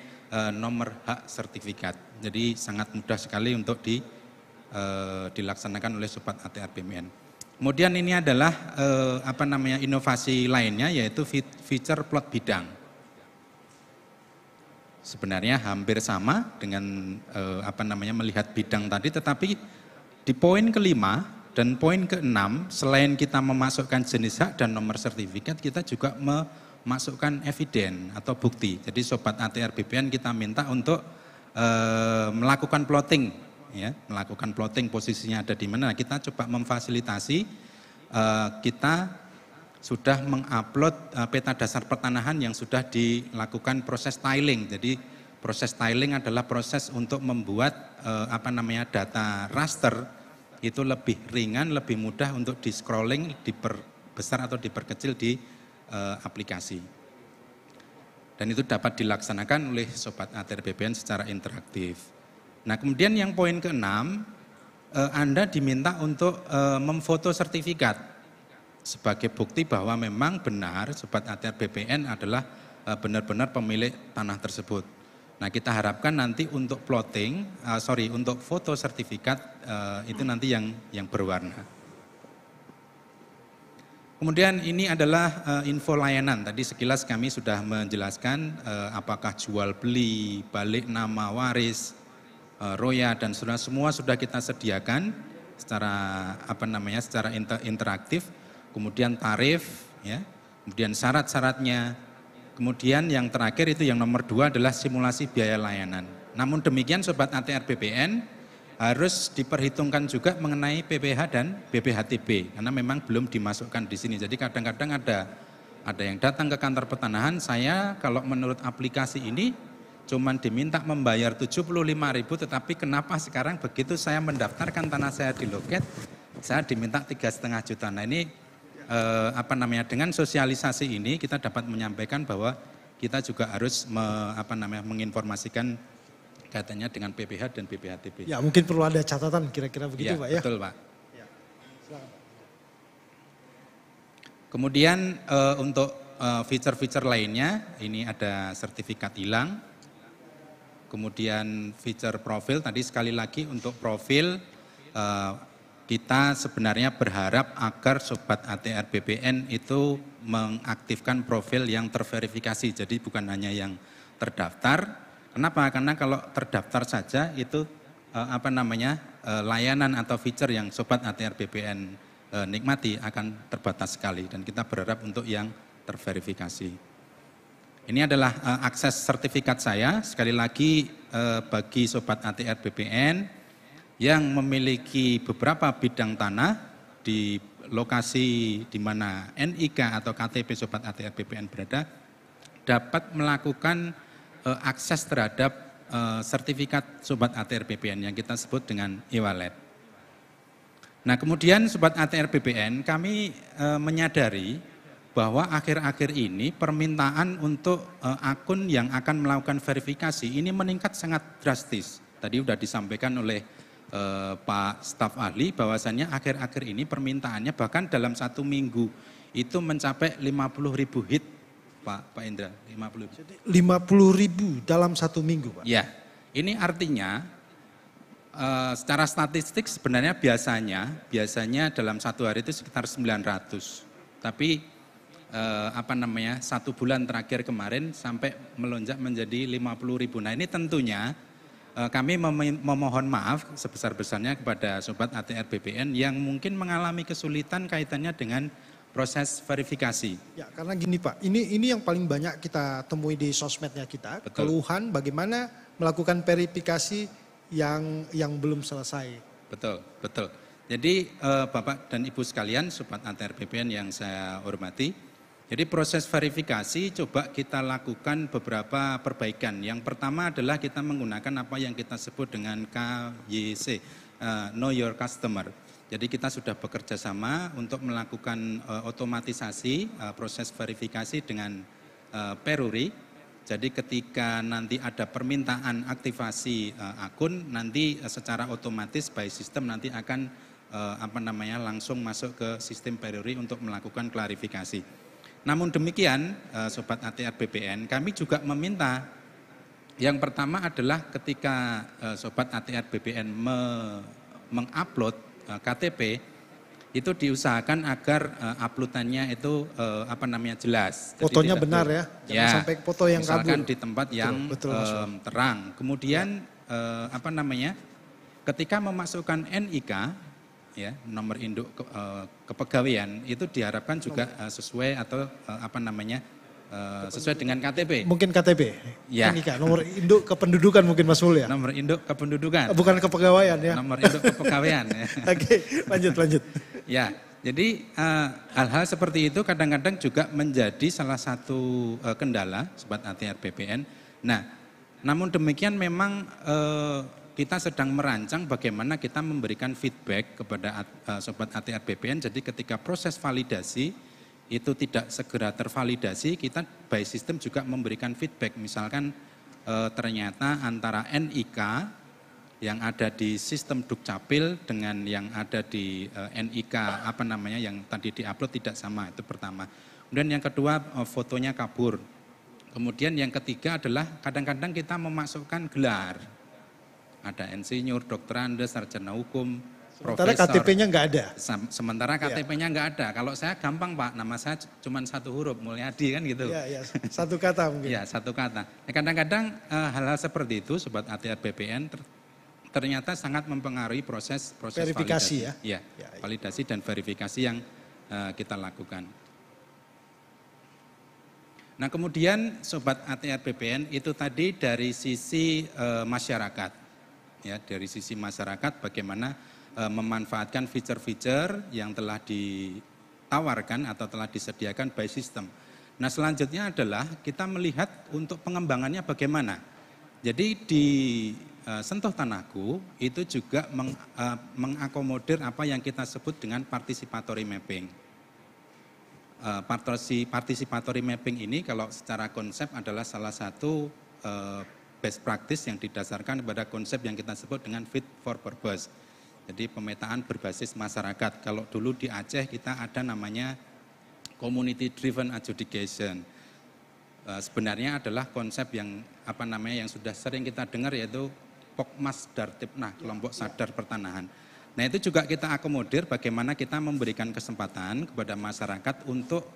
[SPEAKER 10] nomor hak sertifikat. Jadi sangat mudah sekali untuk dilaksanakan oleh Sobat ATR BPN. Kemudian ini adalah inovasi lainnya, yaitu feature plot bidang. Sebenarnya hampir sama dengan melihat bidang tadi, tetapi di poin kelima dan poin keenam, selain kita memasukkan jenis hak dan nomor sertifikat, kita juga memasukkan eviden atau bukti. Jadi Sobat ATR BPN kita minta untuk melakukan plotting, ya, melakukan plotting posisinya ada di mana. Kita coba memfasilitasi, kita sudah mengupload peta dasar pertanahan yang sudah dilakukan proses tiling. Jadi proses tiling adalah proses untuk membuat data raster itu lebih ringan, lebih mudah untuk di scrolling, diperbesar atau diperkecil di aplikasi. Dan itu dapat dilaksanakan oleh Sobat ATR BPN secara interaktif. Nah, kemudian yang poin ke-6, Anda diminta untuk memfoto sertifikat sebagai bukti bahwa memang benar Sobat ATR BPN adalah benar-benar pemilik tanah tersebut. Nah, kita harapkan nanti untuk untuk foto sertifikat itu nanti yang berwarna. Kemudian ini adalah info layanan. Tadi sekilas kami sudah menjelaskan apakah jual beli, balik nama waris, roya dan semua sudah kita sediakan secara secara interaktif. Kemudian tarif, ya, kemudian syarat-syaratnya, kemudian yang terakhir itu yang nomor 2 adalah simulasi biaya layanan. Namun demikian Sobat ATR BPN harus diperhitungkan juga mengenai PPH dan BPHTB karena memang belum dimasukkan di sini. Jadi kadang-kadang ada yang datang ke kantor pertanahan, saya kalau menurut aplikasi ini cuman diminta membayar 75.000, tetapi kenapa sekarang begitu saya mendaftarkan tanah saya di loket, saya diminta 3,5 juta. Nah, ini dengan sosialisasi ini kita dapat menyampaikan bahwa kita juga harus menginformasikan kaitannya dengan PPH dan BPHTB.
[SPEAKER 9] Ya, mungkin perlu ada catatan kira-kira begitu,
[SPEAKER 10] ya,
[SPEAKER 9] Pak ya.
[SPEAKER 10] Betul, Pak.
[SPEAKER 9] Ya. Silakan.
[SPEAKER 10] Kemudian untuk feature-feature lainnya, ini ada sertifikat hilang. Kemudian feature profil, tadi sekali lagi untuk profil kita sebenarnya berharap agar Sobat ATR BPN itu mengaktifkan profil yang terverifikasi, jadi bukan hanya yang terdaftar. Kenapa? Karena kalau terdaftar saja itu layanan atau feature yang Sobat ATR BPN nikmati akan terbatas sekali dan kita berharap untuk yang terverifikasi. Ini adalah akses sertifikat saya, sekali lagi bagi Sobat ATR BPN yang memiliki beberapa bidang tanah di lokasi di mana NIK atau KTP Sobat ATR BPN berada, dapat melakukan akses terhadap sertifikat Sobat ATR BPN yang kita sebut dengan e-wallet. Nah, kemudian Sobat ATR BPN kami menyadari bahwa akhir-akhir ini permintaan untuk akun yang akan melakukan verifikasi ini meningkat sangat drastis. Tadi sudah disampaikan oleh Pak staf ahli bahwasannya akhir-akhir ini permintaannya bahkan dalam 1 minggu itu mencapai 50.000 hit, Pak Indra, 50.000
[SPEAKER 9] dalam 1 minggu, Pak.
[SPEAKER 10] Ya, ini artinya secara statistik sebenarnya biasanya dalam 1 hari itu sekitar 900. Tapi 1 bulan terakhir kemarin sampai melonjak menjadi 50.000. Nah, ini tentunya kami memohon maaf sebesar-besarnya kepada Sobat ATR BPN yang mungkin mengalami kesulitan kaitannya dengan proses verifikasi.
[SPEAKER 9] Ya, karena gini Pak, ini yang paling banyak kita temui di sosmednya kita. Betul. Keluhan bagaimana melakukan verifikasi yang belum selesai.
[SPEAKER 10] Betul, betul. Jadi Bapak dan Ibu sekalian, Sobat ATR BPN yang saya hormati, jadi proses verifikasi coba kita lakukan beberapa perbaikan. Yang pertama adalah kita menggunakan apa yang kita sebut dengan KYC, Know Your Customer. Jadi kita sudah bekerja sama untuk melakukan otomatisasi proses verifikasi dengan Peruri. Jadi ketika nanti ada permintaan aktivasi akun, nanti secara otomatis by system nanti akan langsung masuk ke sistem Peruri untuk melakukan klarifikasi. Namun demikian, Sobat ATR BPN, kami juga meminta yang pertama adalah ketika Sobat ATR BPN mengupload KTP, itu diusahakan agar uploadannya itu jelas.
[SPEAKER 9] Fotonya benar ya, jangan sampai foto yang kabur.
[SPEAKER 10] Misalkan di tempat yang terang. Kemudian ketika memasukkan NIK, ya nomor induk kepegawaian itu diharapkan juga sesuai atau sesuai dengan KTP.
[SPEAKER 9] Mungkin KTP,
[SPEAKER 10] ya.
[SPEAKER 9] NIK, nomor induk kependudukan mungkin Mas Mul ya?
[SPEAKER 10] Nomor induk kependudukan.
[SPEAKER 9] Bukan kepegawaian ya?
[SPEAKER 10] Nomor induk kepegawaian. Ya.
[SPEAKER 9] Oke, lanjut.
[SPEAKER 10] Ya, jadi hal-hal seperti itu kadang-kadang juga menjadi salah satu kendala Sobat ATR BPN. Nah, namun demikian memang kita sedang merancang bagaimana kita memberikan feedback kepada Sobat ATR BPN. Jadi ketika proses validasi itu tidak segera tervalidasi, kita by system juga memberikan feedback. Misalkan ternyata antara NIK yang ada di sistem Dukcapil dengan yang ada di NIK yang tadi diupload tidak sama, itu pertama. Kemudian yang kedua fotonya kabur. Kemudian yang ketiga adalah kadang-kadang kita memasukkan gelar. Ada insinyur, dokter Andes, sarjana hukum,
[SPEAKER 9] sementara
[SPEAKER 10] profesor.
[SPEAKER 9] KTP-nya nggak ada.
[SPEAKER 10] Sementara KTP-nya nggak ada. Kalau saya gampang Pak, nama saya cuma satu huruf, Mulyadi kan gitu.
[SPEAKER 9] Iya, satu kata mungkin.
[SPEAKER 10] Iya, satu kata. Nah, kadang-kadang hal-hal seperti itu Sobat ATR BPN ternyata sangat mempengaruhi proses
[SPEAKER 9] verifikasi
[SPEAKER 10] validasi. Ya, validasi dan verifikasi yang kita lakukan. Nah, kemudian Sobat ATR BPN itu tadi dari sisi masyarakat. Ya, dari sisi masyarakat bagaimana memanfaatkan fitur-fitur yang telah ditawarkan atau telah disediakan by system. Nah, selanjutnya adalah kita melihat untuk pengembangannya bagaimana. Jadi di Sentuh Tanahku itu juga mengakomodir apa yang kita sebut dengan participatory mapping. Participatory mapping ini kalau secara konsep adalah salah satu best practice yang didasarkan pada konsep yang kita sebut dengan fit for purpose. Jadi pemetaan berbasis masyarakat. Kalau dulu di Aceh kita ada namanya community driven adjudication. Sebenarnya adalah konsep yang yang sudah sering kita dengar, yaitu Pokmas Dartibnah, kelompok sadar pertanahan. Nah, itu juga kita akomodir bagaimana kita memberikan kesempatan kepada masyarakat untuk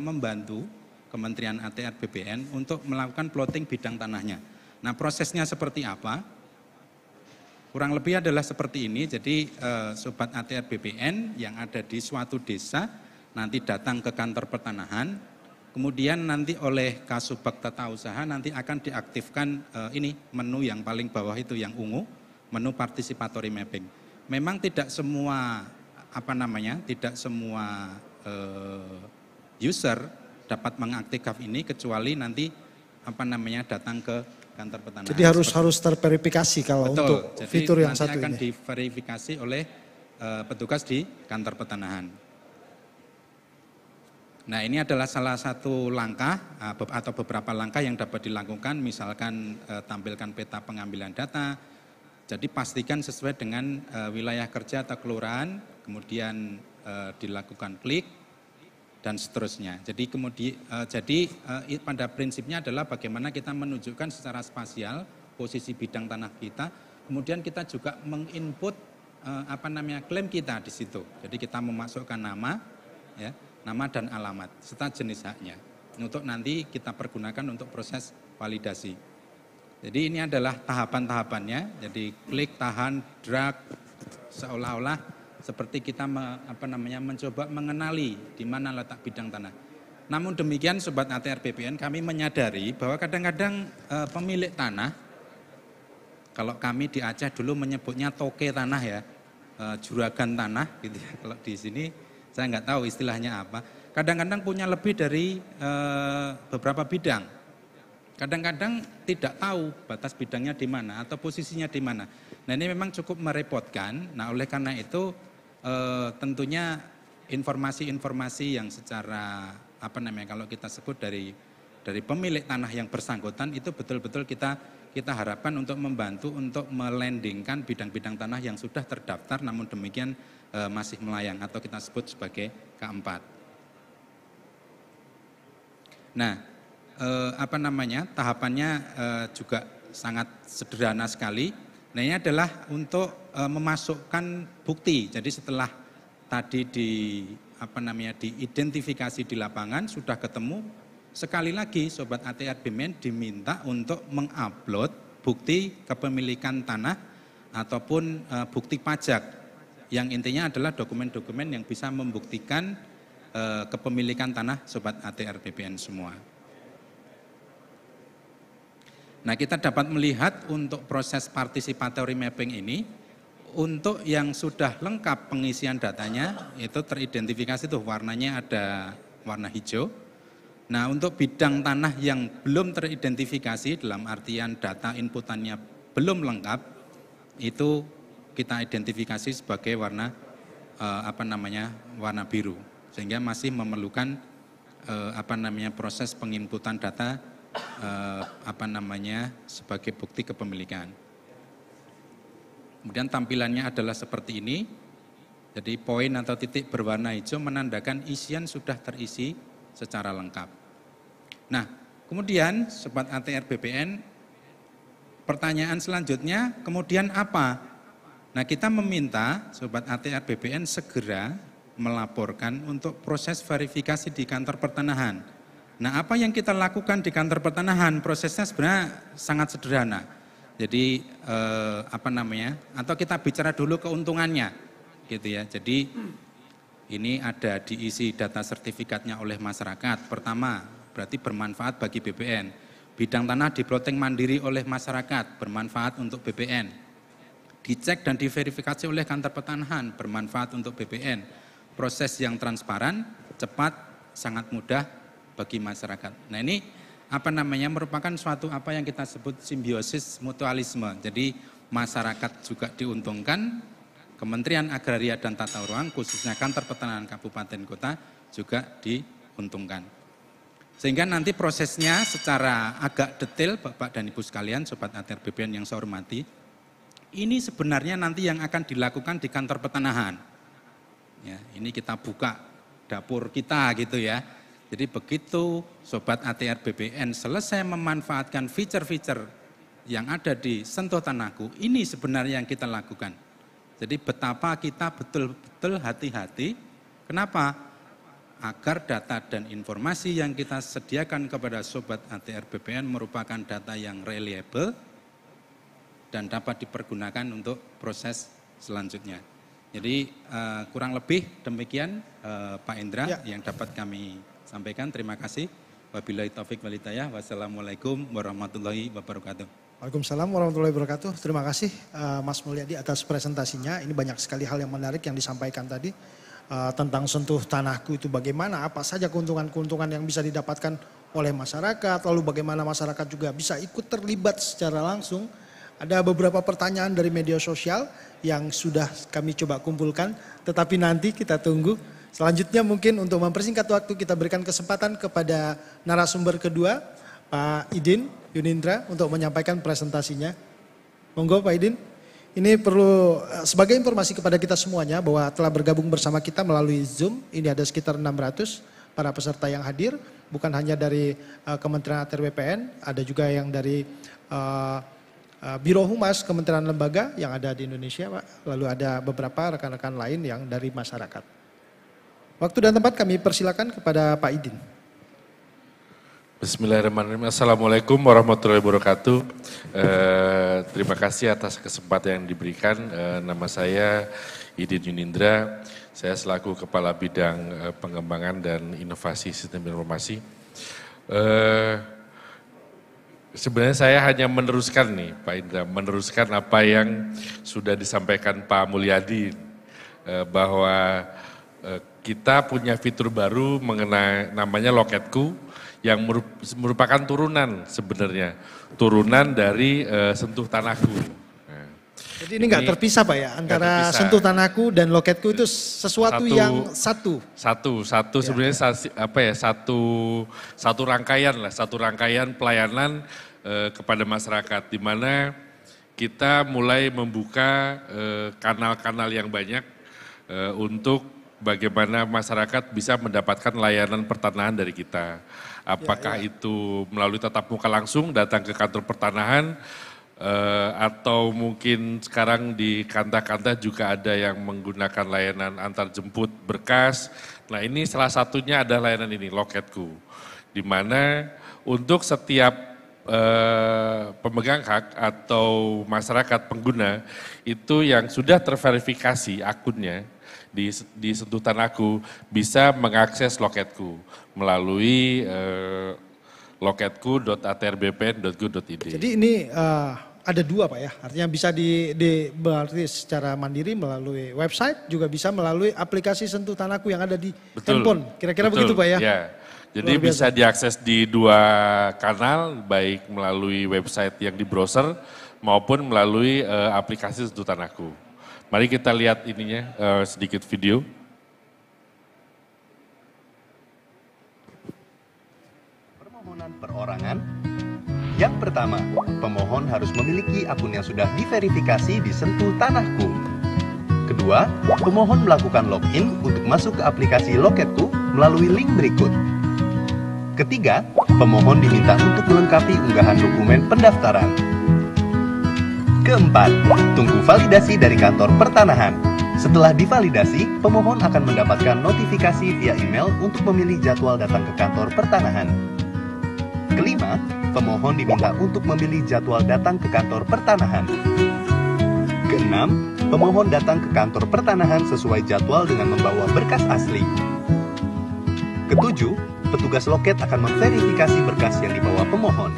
[SPEAKER 10] membantu Kementerian ATR BPN untuk melakukan plotting bidang tanahnya. Nah, prosesnya seperti apa? Kurang lebih adalah seperti ini. Jadi Sobat ATR BPN yang ada di suatu desa nanti datang ke kantor pertanahan, kemudian nanti oleh Kasubag Tata Usaha nanti akan diaktifkan ini menu yang paling bawah itu yang ungu, menu participatory mapping. Memang tidak semua tidak semua user dapat mengaktifkan ini kecuali nanti datang ke kantor pertanahan.
[SPEAKER 9] Jadi harus terverifikasi kalau
[SPEAKER 10] betul.
[SPEAKER 9] Untuk
[SPEAKER 10] jadi
[SPEAKER 9] fitur yang
[SPEAKER 10] nanti
[SPEAKER 9] satu
[SPEAKER 10] akan
[SPEAKER 9] ini.
[SPEAKER 10] diverifikasi oleh petugas di kantor pertanahan. Nah, ini adalah salah satu langkah atau beberapa langkah yang dapat dilakukan, misalkan tampilkan peta pengambilan data. Jadi pastikan sesuai dengan wilayah kerja atau kelurahan, kemudian dilakukan klik dan seterusnya. Jadi pada prinsipnya adalah bagaimana kita menunjukkan secara spasial posisi bidang tanah kita, kemudian kita juga menginput klaim kita di situ. Jadi kita memasukkan nama, ya, nama dan alamat serta jenis haknya untuk nanti kita pergunakan untuk proses validasi. Jadi ini adalah tahapan-tahapannya. Jadi klik, tahan, drag, seolah-olah seperti kita mencoba mengenali di mana letak bidang tanah. Namun demikian Sobat ATR BPN, kami menyadari bahwa kadang-kadang pemilik tanah, kalau kami di Aceh dulu menyebutnya toke tanah ya, juragan tanah gitu ya. Kalau di sini saya nggak tahu istilahnya apa. Kadang-kadang punya lebih dari beberapa bidang. Kadang-kadang tidak tahu batas bidangnya di mana atau posisinya di mana. Nah, ini memang cukup merepotkan. Nah, oleh karena itu tentunya informasi-informasi yang secara kalau kita sebut dari pemilik tanah yang bersangkutan itu betul-betul kita harapkan untuk membantu untuk melandingkan bidang-bidang tanah yang sudah terdaftar namun demikian masih melayang atau kita sebut sebagai K4. Nah, tahapannya juga sangat sederhana sekali. Nah, ini adalah untuk memasukkan bukti. Jadi setelah tadi diidentifikasi di lapangan sudah ketemu, sekali lagi Sobat ATR BPN diminta untuk mengupload bukti kepemilikan tanah ataupun bukti pajak yang intinya adalah dokumen-dokumen yang bisa membuktikan kepemilikan tanah Sobat ATR BPN semua. Nah, kita dapat melihat untuk proses participatory mapping ini, untuk yang sudah lengkap pengisian datanya, itu teridentifikasi tuh warnanya ada warna hijau. Nah, untuk bidang tanah yang belum teridentifikasi dalam artian data inputannya belum lengkap, itu kita identifikasi sebagai warna warna biru, sehingga masih memerlukan proses penginputan data sebagai bukti kepemilikan. Kemudian tampilannya adalah seperti ini. Jadi poin atau titik berwarna hijau menandakan isian sudah terisi secara lengkap. Nah, kemudian Sobat ATR BPN, pertanyaan selanjutnya, kemudian apa? Nah, kita meminta Sobat ATR BPN segera melaporkan untuk proses verifikasi di kantor pertanahan. Nah, apa yang kita lakukan di kantor pertanahan? Prosesnya sebenarnya sangat sederhana. Jadi atau kita bicara dulu keuntungannya, gitu ya. Jadi ini ada diisi data sertifikatnya oleh masyarakat. Pertama, berarti bermanfaat bagi BPN. Bidang tanah diplotting mandiri oleh masyarakat, bermanfaat untuk BPN. Dicek dan diverifikasi oleh kantor pertanahan, bermanfaat untuk BPN. Proses yang transparan, cepat, sangat mudah bagi masyarakat. Nah, ini merupakan suatu yang kita sebut simbiosis mutualisme. Jadi masyarakat juga diuntungkan, Kementerian Agraria dan Tata Ruang khususnya kantor pertanahan kabupaten kota juga diuntungkan. Sehingga nanti prosesnya secara agak detail Bapak dan Ibu sekalian, Sobat ATR BPN yang saya hormati, ini sebenarnya nanti yang akan dilakukan di kantor pertanahan. Ya, ini kita buka dapur kita gitu ya. Jadi begitu Sobat ATR BPN selesai memanfaatkan fitur-fitur yang ada di Sentuh Tanahku, ini sebenarnya yang kita lakukan. Jadi betapa kita betul-betul hati-hati, kenapa? Agar data dan informasi yang kita sediakan kepada Sobat ATR BPN merupakan data yang reliable dan dapat dipergunakan untuk proses selanjutnya. Jadi kurang lebih demikian Pak Indra yang dapat kami sampaikan. Terima kasih. Wabillahi taufik walhidayah. Wassalamualaikum warahmatullahi wabarakatuh.
[SPEAKER 9] Waalaikumsalam warahmatullahi wabarakatuh. Terima kasih Mas Mulyadi atas presentasinya. Ini banyak sekali hal yang menarik yang disampaikan tadi tentang Sentuh Tanahku itu bagaimana, apa saja keuntungan-keuntungan yang bisa didapatkan oleh masyarakat, lalu bagaimana masyarakat juga bisa ikut terlibat secara langsung. Ada beberapa pertanyaan dari media sosial yang sudah kami coba kumpulkan, tetapi nanti kita tunggu. Selanjutnya mungkin untuk mempersingkat waktu kita berikan kesempatan kepada narasumber kedua, Pak Idin Yunindra untuk menyampaikan presentasinya. Monggo Pak Idin. Ini perlu sebagai informasi kepada kita semuanya bahwa telah bergabung bersama kita melalui Zoom. Ini ada sekitar 600 para peserta yang hadir. Bukan hanya dari Kementerian ATR BPN, ada juga yang dari Biro Humas Kementerian Lembaga yang ada di Indonesia Pak. Lalu ada beberapa rekan-rekan lain yang dari masyarakat. Waktu dan tempat kami persilakan kepada Pak Idin.
[SPEAKER 11] Bismillahirrahmanirrahim. Assalamualaikum warahmatullahi wabarakatuh. Terima kasih atas kesempatan yang diberikan. Nama saya Idin Yunindra. Saya selaku Kepala Bidang Pengembangan dan Inovasi Sistem Informasi. Sebenarnya saya hanya meneruskan nih Pak Indra, meneruskan apa yang sudah disampaikan Pak Mulyadi. Bahwa kita punya fitur baru mengenai namanya Loketku yang merupakan turunan sebenarnya, turunan dari Sentuh Tanahku. Nah,
[SPEAKER 9] Jadi ini nggak terpisah Pak ya, antara Sentuh Tanahku dan Loketku itu sesuatu yang satu.
[SPEAKER 11] Satu sebenarnya satu rangkaian pelayanan kepada masyarakat, di mana kita mulai membuka kanal-kanal yang banyak untuk bagaimana masyarakat bisa mendapatkan layanan pertanahan dari kita. Apakah itu melalui tatap muka langsung datang ke kantor pertanahan, atau mungkin sekarang di kanta-kanta juga ada yang menggunakan layanan antar jemput berkas. Nah ini salah satunya ada layanan ini, Loketku. Di mana untuk setiap pemegang hak atau masyarakat pengguna itu yang sudah terverifikasi akunnya di Sentuh Tanahku bisa mengakses Loketku melalui loketku.atrbpn.go.id.
[SPEAKER 9] Jadi ini ada dua Pak ya, artinya bisa berarti secara mandiri melalui website, juga bisa melalui aplikasi Sentuh Tanahku yang ada di handphone. Kira-kira begitu Pak ya?
[SPEAKER 11] Ya. Jadi bisa diakses di dua kanal, baik melalui website yang di browser maupun melalui aplikasi Sentuh Tanahku. Mari kita lihat ininya, sedikit video.
[SPEAKER 2] Permohonan perorangan. Yang pertama, pemohon harus memiliki akun yang sudah diverifikasi di Sentuh Tanahku. Kedua, pemohon melakukan login untuk masuk ke aplikasi Loketku melalui link berikut. Ketiga, pemohon diminta untuk melengkapi unggahan dokumen pendaftaran. Keempat, tunggu validasi dari kantor pertanahan. Setelah divalidasi, pemohon akan mendapatkan notifikasi via email untuk memilih jadwal datang ke kantor pertanahan. Kelima, pemohon diminta untuk memilih jadwal datang ke kantor pertanahan. Keenam, pemohon datang ke kantor pertanahan sesuai jadwal dengan membawa berkas asli. Ketujuh, petugas loket akan memverifikasi berkas yang dibawa pemohon.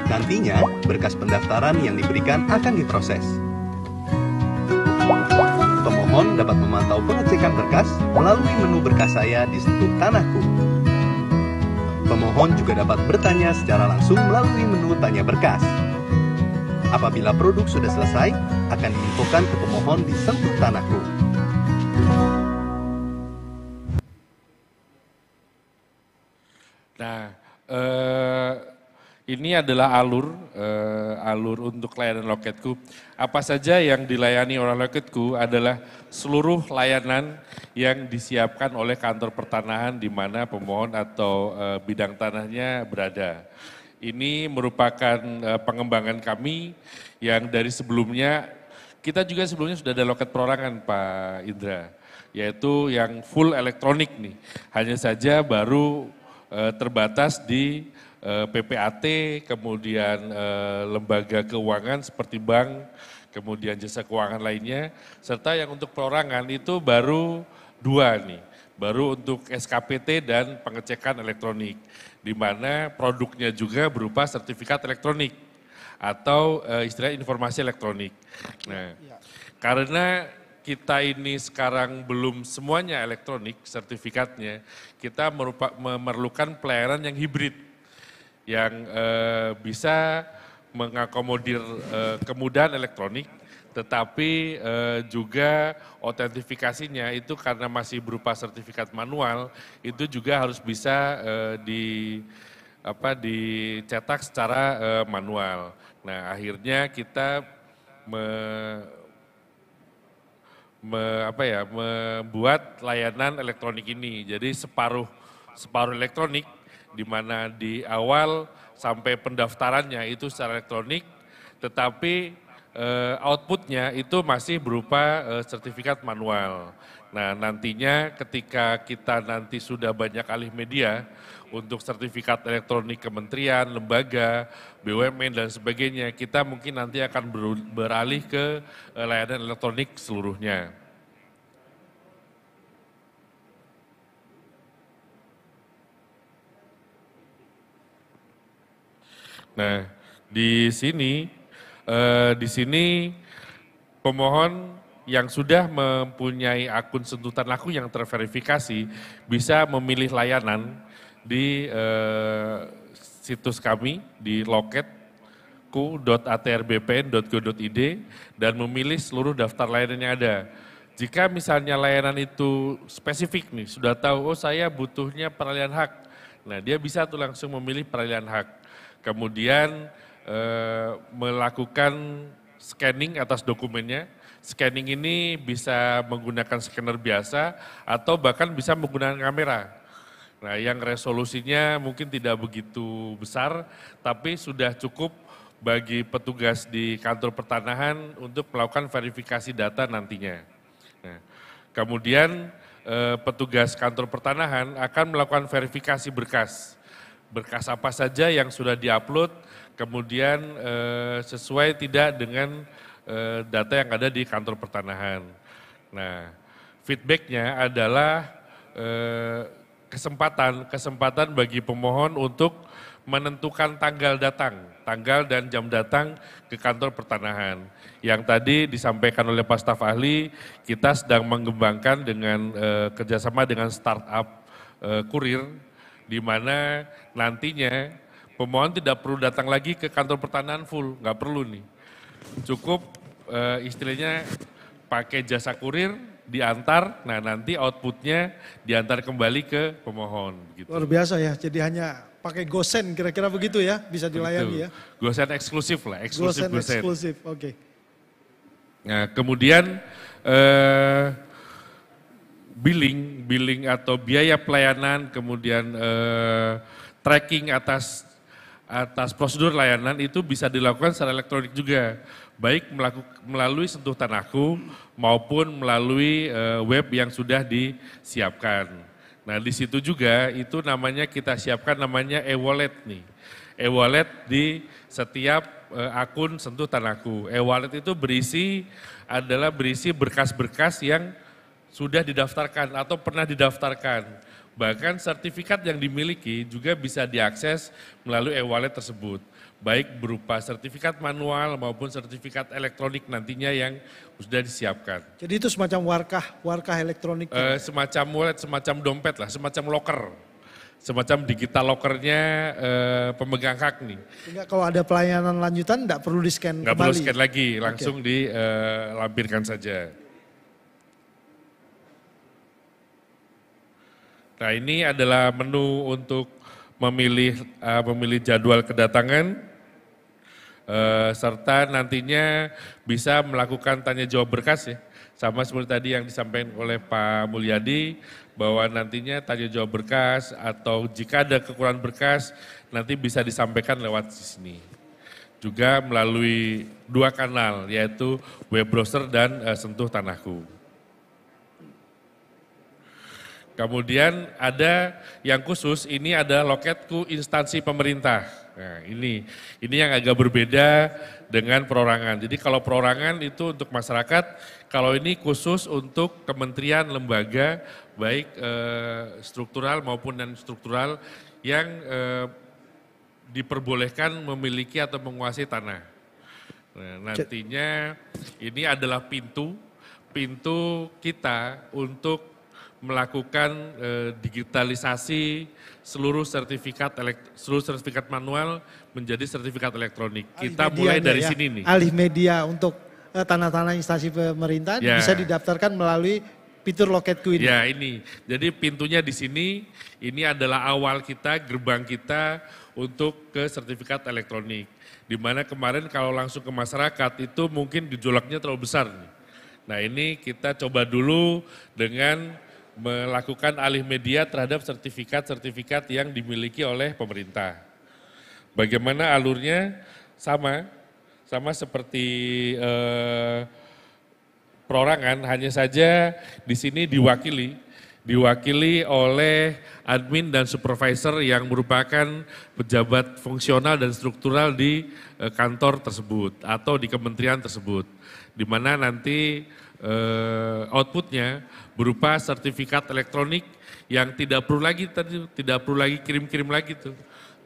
[SPEAKER 2] Nantinya, berkas pendaftaran yang diberikan akan diproses. Pemohon dapat memantau pengecekan berkas melalui menu berkas saya di Sentuh Tanahku. Pemohon juga dapat bertanya secara langsung melalui menu tanya berkas. Apabila produk sudah selesai, akan diinfokan ke pemohon di Sentuh Tanahku.
[SPEAKER 11] Nah, ini adalah alur untuk layanan Loketku. Apa saja yang dilayani oleh Loketku adalah seluruh layanan yang disiapkan oleh kantor pertanahan di mana pemohon atau bidang tanahnya berada. Ini merupakan pengembangan kami yang dari sebelumnya, kita juga sebelumnya sudah ada loket perorangan Pak Indra, yaitu yang full elektronik nih. Hanya saja baru terbatas di PPAT, kemudian lembaga keuangan seperti bank, kemudian jasa keuangan lainnya, serta yang untuk perorangan itu baru 2 nih, baru untuk SKPT dan pengecekan elektronik, di mana produknya juga berupa sertifikat elektronik atau istilah informasi elektronik. Nah, karena kita ini sekarang belum semuanya elektronik sertifikatnya, kita memerlukan pelayanan yang hibrid, yang bisa mengakomodir kemudahan elektronik, tetapi juga autentifikasinya itu karena masih berupa sertifikat manual, itu juga harus bisa dicetak secara manual. Nah, akhirnya kita membuat layanan elektronik ini. Jadi separuh elektronik, di mana di awal sampai pendaftarannya itu secara elektronik, tetapi outputnya itu masih berupa sertifikat manual. Nah, nantinya ketika kita nanti sudah banyak alih media untuk sertifikat elektronik kementerian, lembaga, BUMN dan sebagainya, kita mungkin nanti akan beralih ke layanan elektronik seluruhnya. Nah, di sini pemohon yang sudah mempunyai akun Sentuh Tanahku yang terverifikasi bisa memilih layanan di situs kami di Loket ku.atrbpn.go.id dan memilih seluruh daftar layanan yang ada. Jika misalnya layanan itu spesifik nih, sudah tahu, oh saya butuhnya peralihan hak. Nah dia bisa tuh langsung memilih peralihan hak. Kemudian melakukan scanning atas dokumennya. Scanning ini bisa menggunakan scanner biasa atau bahkan bisa menggunakan kamera. Nah yang resolusinya mungkin tidak begitu besar, tapi sudah cukup bagi petugas di kantor pertanahan untuk melakukan verifikasi data nantinya. Nah, kemudian petugas kantor pertanahan akan melakukan verifikasi berkas. Berkas apa saja yang sudah diupload, kemudian sesuai tidak dengan data yang ada di kantor pertanahan. Nah, feedbacknya adalah kesempatan bagi pemohon untuk menentukan tanggal dan jam datang ke kantor pertanahan. Yang tadi disampaikan oleh Pak Staf Ahli, kita sedang mengembangkan dengan kerjasama dengan startup kurir, di mana nantinya pemohon tidak perlu datang lagi ke kantor pertanahan full, nggak perlu nih. Cukup istilahnya pakai jasa kurir, diantar, nah nanti outputnya diantar kembali ke pemohon. Gitu.
[SPEAKER 9] Luar biasa ya, jadi hanya pakai GoSend kira-kira begitu ya, bisa dilayani ya.
[SPEAKER 11] GoSend eksklusif lah, eksklusif GoSend.
[SPEAKER 9] Eksklusif, oke.
[SPEAKER 11] Nah kemudian billing atau biaya pelayanan, kemudian tracking atas prosedur layanan itu bisa dilakukan secara elektronik juga. Baik melalui Sentuh Tanahku maupun melalui web yang sudah disiapkan. Nah di situ juga itu namanya kita siapkan namanya e-wallet nih. E-wallet di setiap akun Sentuh Tanahku. E-wallet itu berisi berkas-berkas yang sudah didaftarkan atau pernah didaftarkan. Bahkan sertifikat yang dimiliki juga bisa diakses melalui e-wallet tersebut. Baik berupa sertifikat manual maupun sertifikat elektronik nantinya yang sudah disiapkan.
[SPEAKER 9] Jadi itu semacam warkah elektronik?
[SPEAKER 11] Semacam wallet, semacam dompet lah, semacam locker. Semacam digital lockernya pemegang hak nih.
[SPEAKER 9] Sehingga kalau ada pelayanan lanjutan nggak perlu di-scan kembali?
[SPEAKER 11] Nggak perlu scan lagi, langsung dilampirkan saja. Nah ini adalah menu untuk memilih jadwal kedatangan. Serta nantinya bisa melakukan tanya jawab berkas ya. Sama seperti tadi yang disampaikan oleh Pak Mulyadi, bahwa nantinya tanya jawab berkas atau jika ada kekurangan berkas nanti bisa disampaikan lewat sini. Juga melalui 2 kanal yaitu web browser dan Sentuh Tanahku. Kemudian ada yang khusus, ini ada Loketku instansi pemerintah. Nah ini yang agak berbeda dengan perorangan. Jadi kalau perorangan itu untuk masyarakat, kalau ini khusus untuk kementerian, lembaga, baik struktural maupun non-struktural yang diperbolehkan memiliki atau menguasai tanah. Nah, nantinya ini adalah pintu kita untuk melakukan digitalisasi seluruh sertifikat manual menjadi sertifikat elektronik. Kita mulai dari sini nih.
[SPEAKER 9] Alih media untuk tanah-tanah instansi pemerintah bisa didaftarkan melalui fitur Loketku ini.
[SPEAKER 11] Ya ini, jadi pintunya di sini, ini adalah awal kita, gerbang kita untuk ke sertifikat elektronik. Dimana kemarin kalau langsung ke masyarakat itu mungkin gejolaknya terlalu besar. Nah ini kita coba dulu dengan melakukan alih media terhadap sertifikat-sertifikat yang dimiliki oleh pemerintah. Bagaimana alurnya? Sama seperti perorangan, hanya saja di sini diwakili oleh admin dan supervisor yang merupakan pejabat fungsional dan struktural di kantor tersebut atau di kementerian tersebut, di mana nanti outputnya berupa sertifikat elektronik yang tidak perlu lagi kirim-kirim lagi tuh.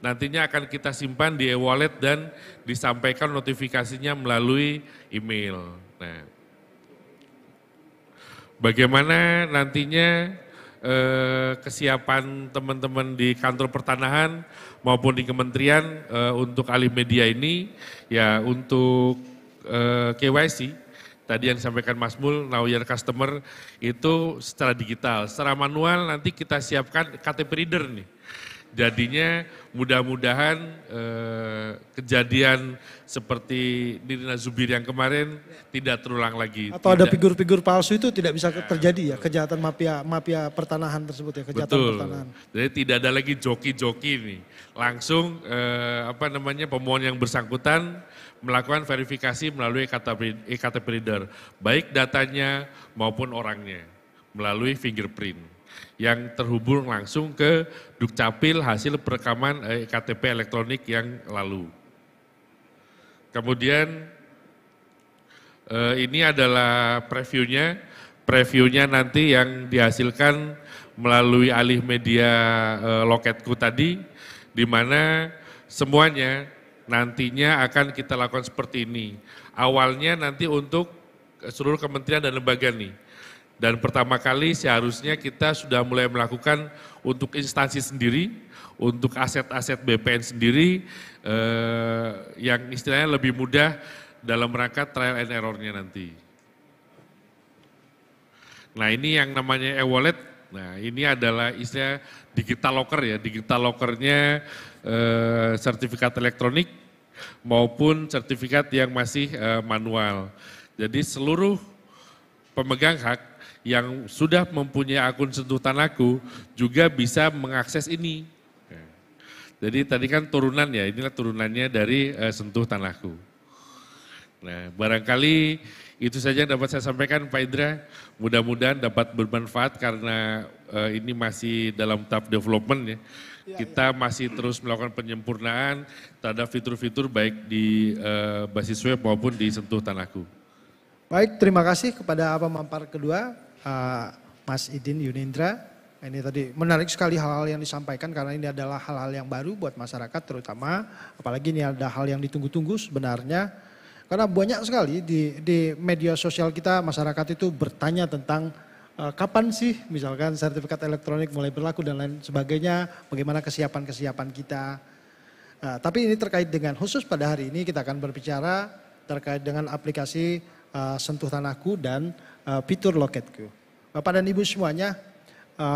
[SPEAKER 11] Nantinya akan kita simpan di e-wallet dan disampaikan notifikasinya melalui email. Nah, bagaimana nantinya kesiapan teman-teman di kantor pertanahan maupun di kementerian untuk alih media ini, ya untuk KYC, tadi yang disampaikan Mas Mul, Know Your Customer itu secara digital, secara manual nanti kita siapkan KTP reader nih. Jadinya mudah-mudahan kejadian seperti Nirina Zubir yang kemarin tidak terulang lagi.
[SPEAKER 9] Atau ada figur-figur palsu itu tidak bisa terjadi ya, kejahatan mafia pertanahan tersebut ya, kejahatan
[SPEAKER 11] Betul.
[SPEAKER 9] pertanahan.
[SPEAKER 11] Jadi tidak ada lagi joki-joki nih. Langsung pemohon yang bersangkutan melakukan verifikasi melalui eKTP reader, baik datanya maupun orangnya melalui fingerprint yang terhubung langsung ke Dukcapil hasil perekaman KTP elektronik yang lalu. Kemudian ini adalah previewnya nanti yang dihasilkan melalui alih media Loketku tadi, di mana semuanya nantinya akan kita lakukan seperti ini. Awalnya nanti untuk seluruh kementerian dan lembaga nih. Dan pertama kali seharusnya kita sudah mulai melakukan untuk instansi sendiri, untuk aset-aset BPN sendiri, yang istilahnya lebih mudah dalam rangka trial and error-nya nanti. Nah ini yang namanya e-wallet, nah ini adalah istilah digital locker ya, digital locker-nya sertifikat elektronik maupun sertifikat yang masih manual. Jadi seluruh pemegang hak yang sudah mempunyai akun Sentuh Tanahku juga bisa mengakses ini. Jadi tadi kan turunan ya, inilah turunannya dari Sentuh Tanahku. Nah barangkali itu saja yang dapat saya sampaikan Pak Indra. Mudah-mudahan dapat bermanfaat karena ini masih dalam tahap development ya. Kita masih terus melakukan penyempurnaan terhadap fitur-fitur baik di basis web maupun di Sentuh Tanahku.
[SPEAKER 9] Baik, terima kasih kepada pemampar kedua. Mas Idin Yunindra, ini tadi menarik sekali hal-hal yang disampaikan karena ini adalah hal-hal yang baru buat masyarakat terutama, apalagi ini ada hal yang ditunggu-tunggu sebenarnya. Karena banyak sekali di media sosial kita masyarakat itu bertanya tentang kapan sih misalkan sertifikat elektronik mulai berlaku dan lain sebagainya, bagaimana kesiapan-kesiapan kita. Tapi ini terkait dengan khusus pada hari ini kita akan berbicara terkait dengan aplikasi Sentuh Tanahku dan fitur Loketku. Bapak dan Ibu semuanya,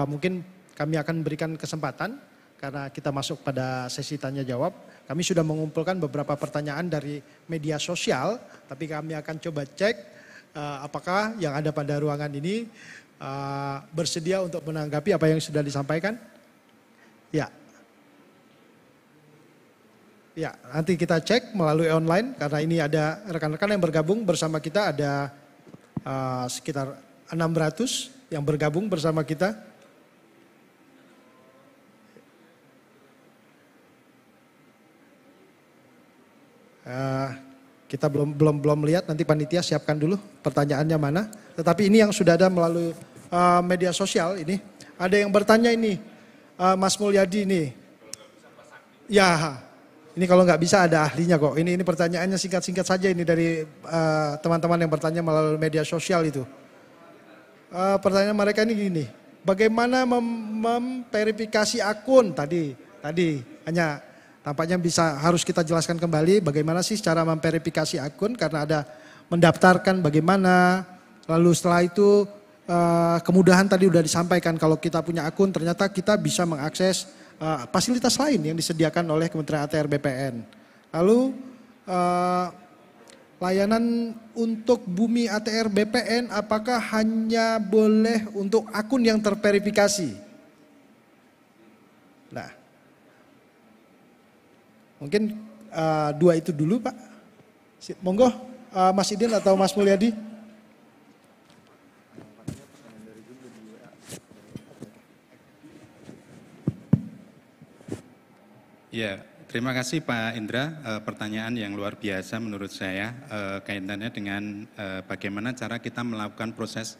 [SPEAKER 9] mungkin kami akan berikan kesempatan karena kita masuk pada sesi tanya jawab. Kami sudah mengumpulkan beberapa pertanyaan dari media sosial, tapi kami akan coba cek apakah yang ada pada ruangan ini bersedia untuk menanggapi apa yang sudah disampaikan. Ya. Ya, nanti kita cek melalui online karena ini ada rekan-rekan yang bergabung bersama kita, ada sekitar 600 yang bergabung bersama kita. Kita belum lihat, nanti panitia siapkan dulu pertanyaannya mana. Tetapi ini yang sudah ada melalui media sosial ini. Ada yang bertanya ini, Mas Mulyadi ini. Ya, ini kalau nggak bisa ada ahlinya kok. Ini pertanyaannya singkat-singkat saja ini dari teman-teman yang bertanya melalui media sosial itu. Pertanyaan mereka ini gini, bagaimana memverifikasi akun tadi hanya tampaknya harus kita jelaskan kembali bagaimana sih cara memverifikasi akun karena ada mendaftarkan bagaimana, lalu setelah itu kemudahan tadi sudah disampaikan kalau kita punya akun ternyata kita bisa mengakses fasilitas lain yang disediakan oleh Kementerian ATR BPN. Lalu layanan untuk Bumi ATR BPN apakah hanya boleh untuk akun yang terverifikasi? Nah, mungkin dua itu dulu Pak. Monggo Mas Idin atau Mas Mulyadi.
[SPEAKER 10] Ya, terima kasih Pak Indra. Pertanyaan yang luar biasa menurut saya kaitannya dengan bagaimana cara kita melakukan proses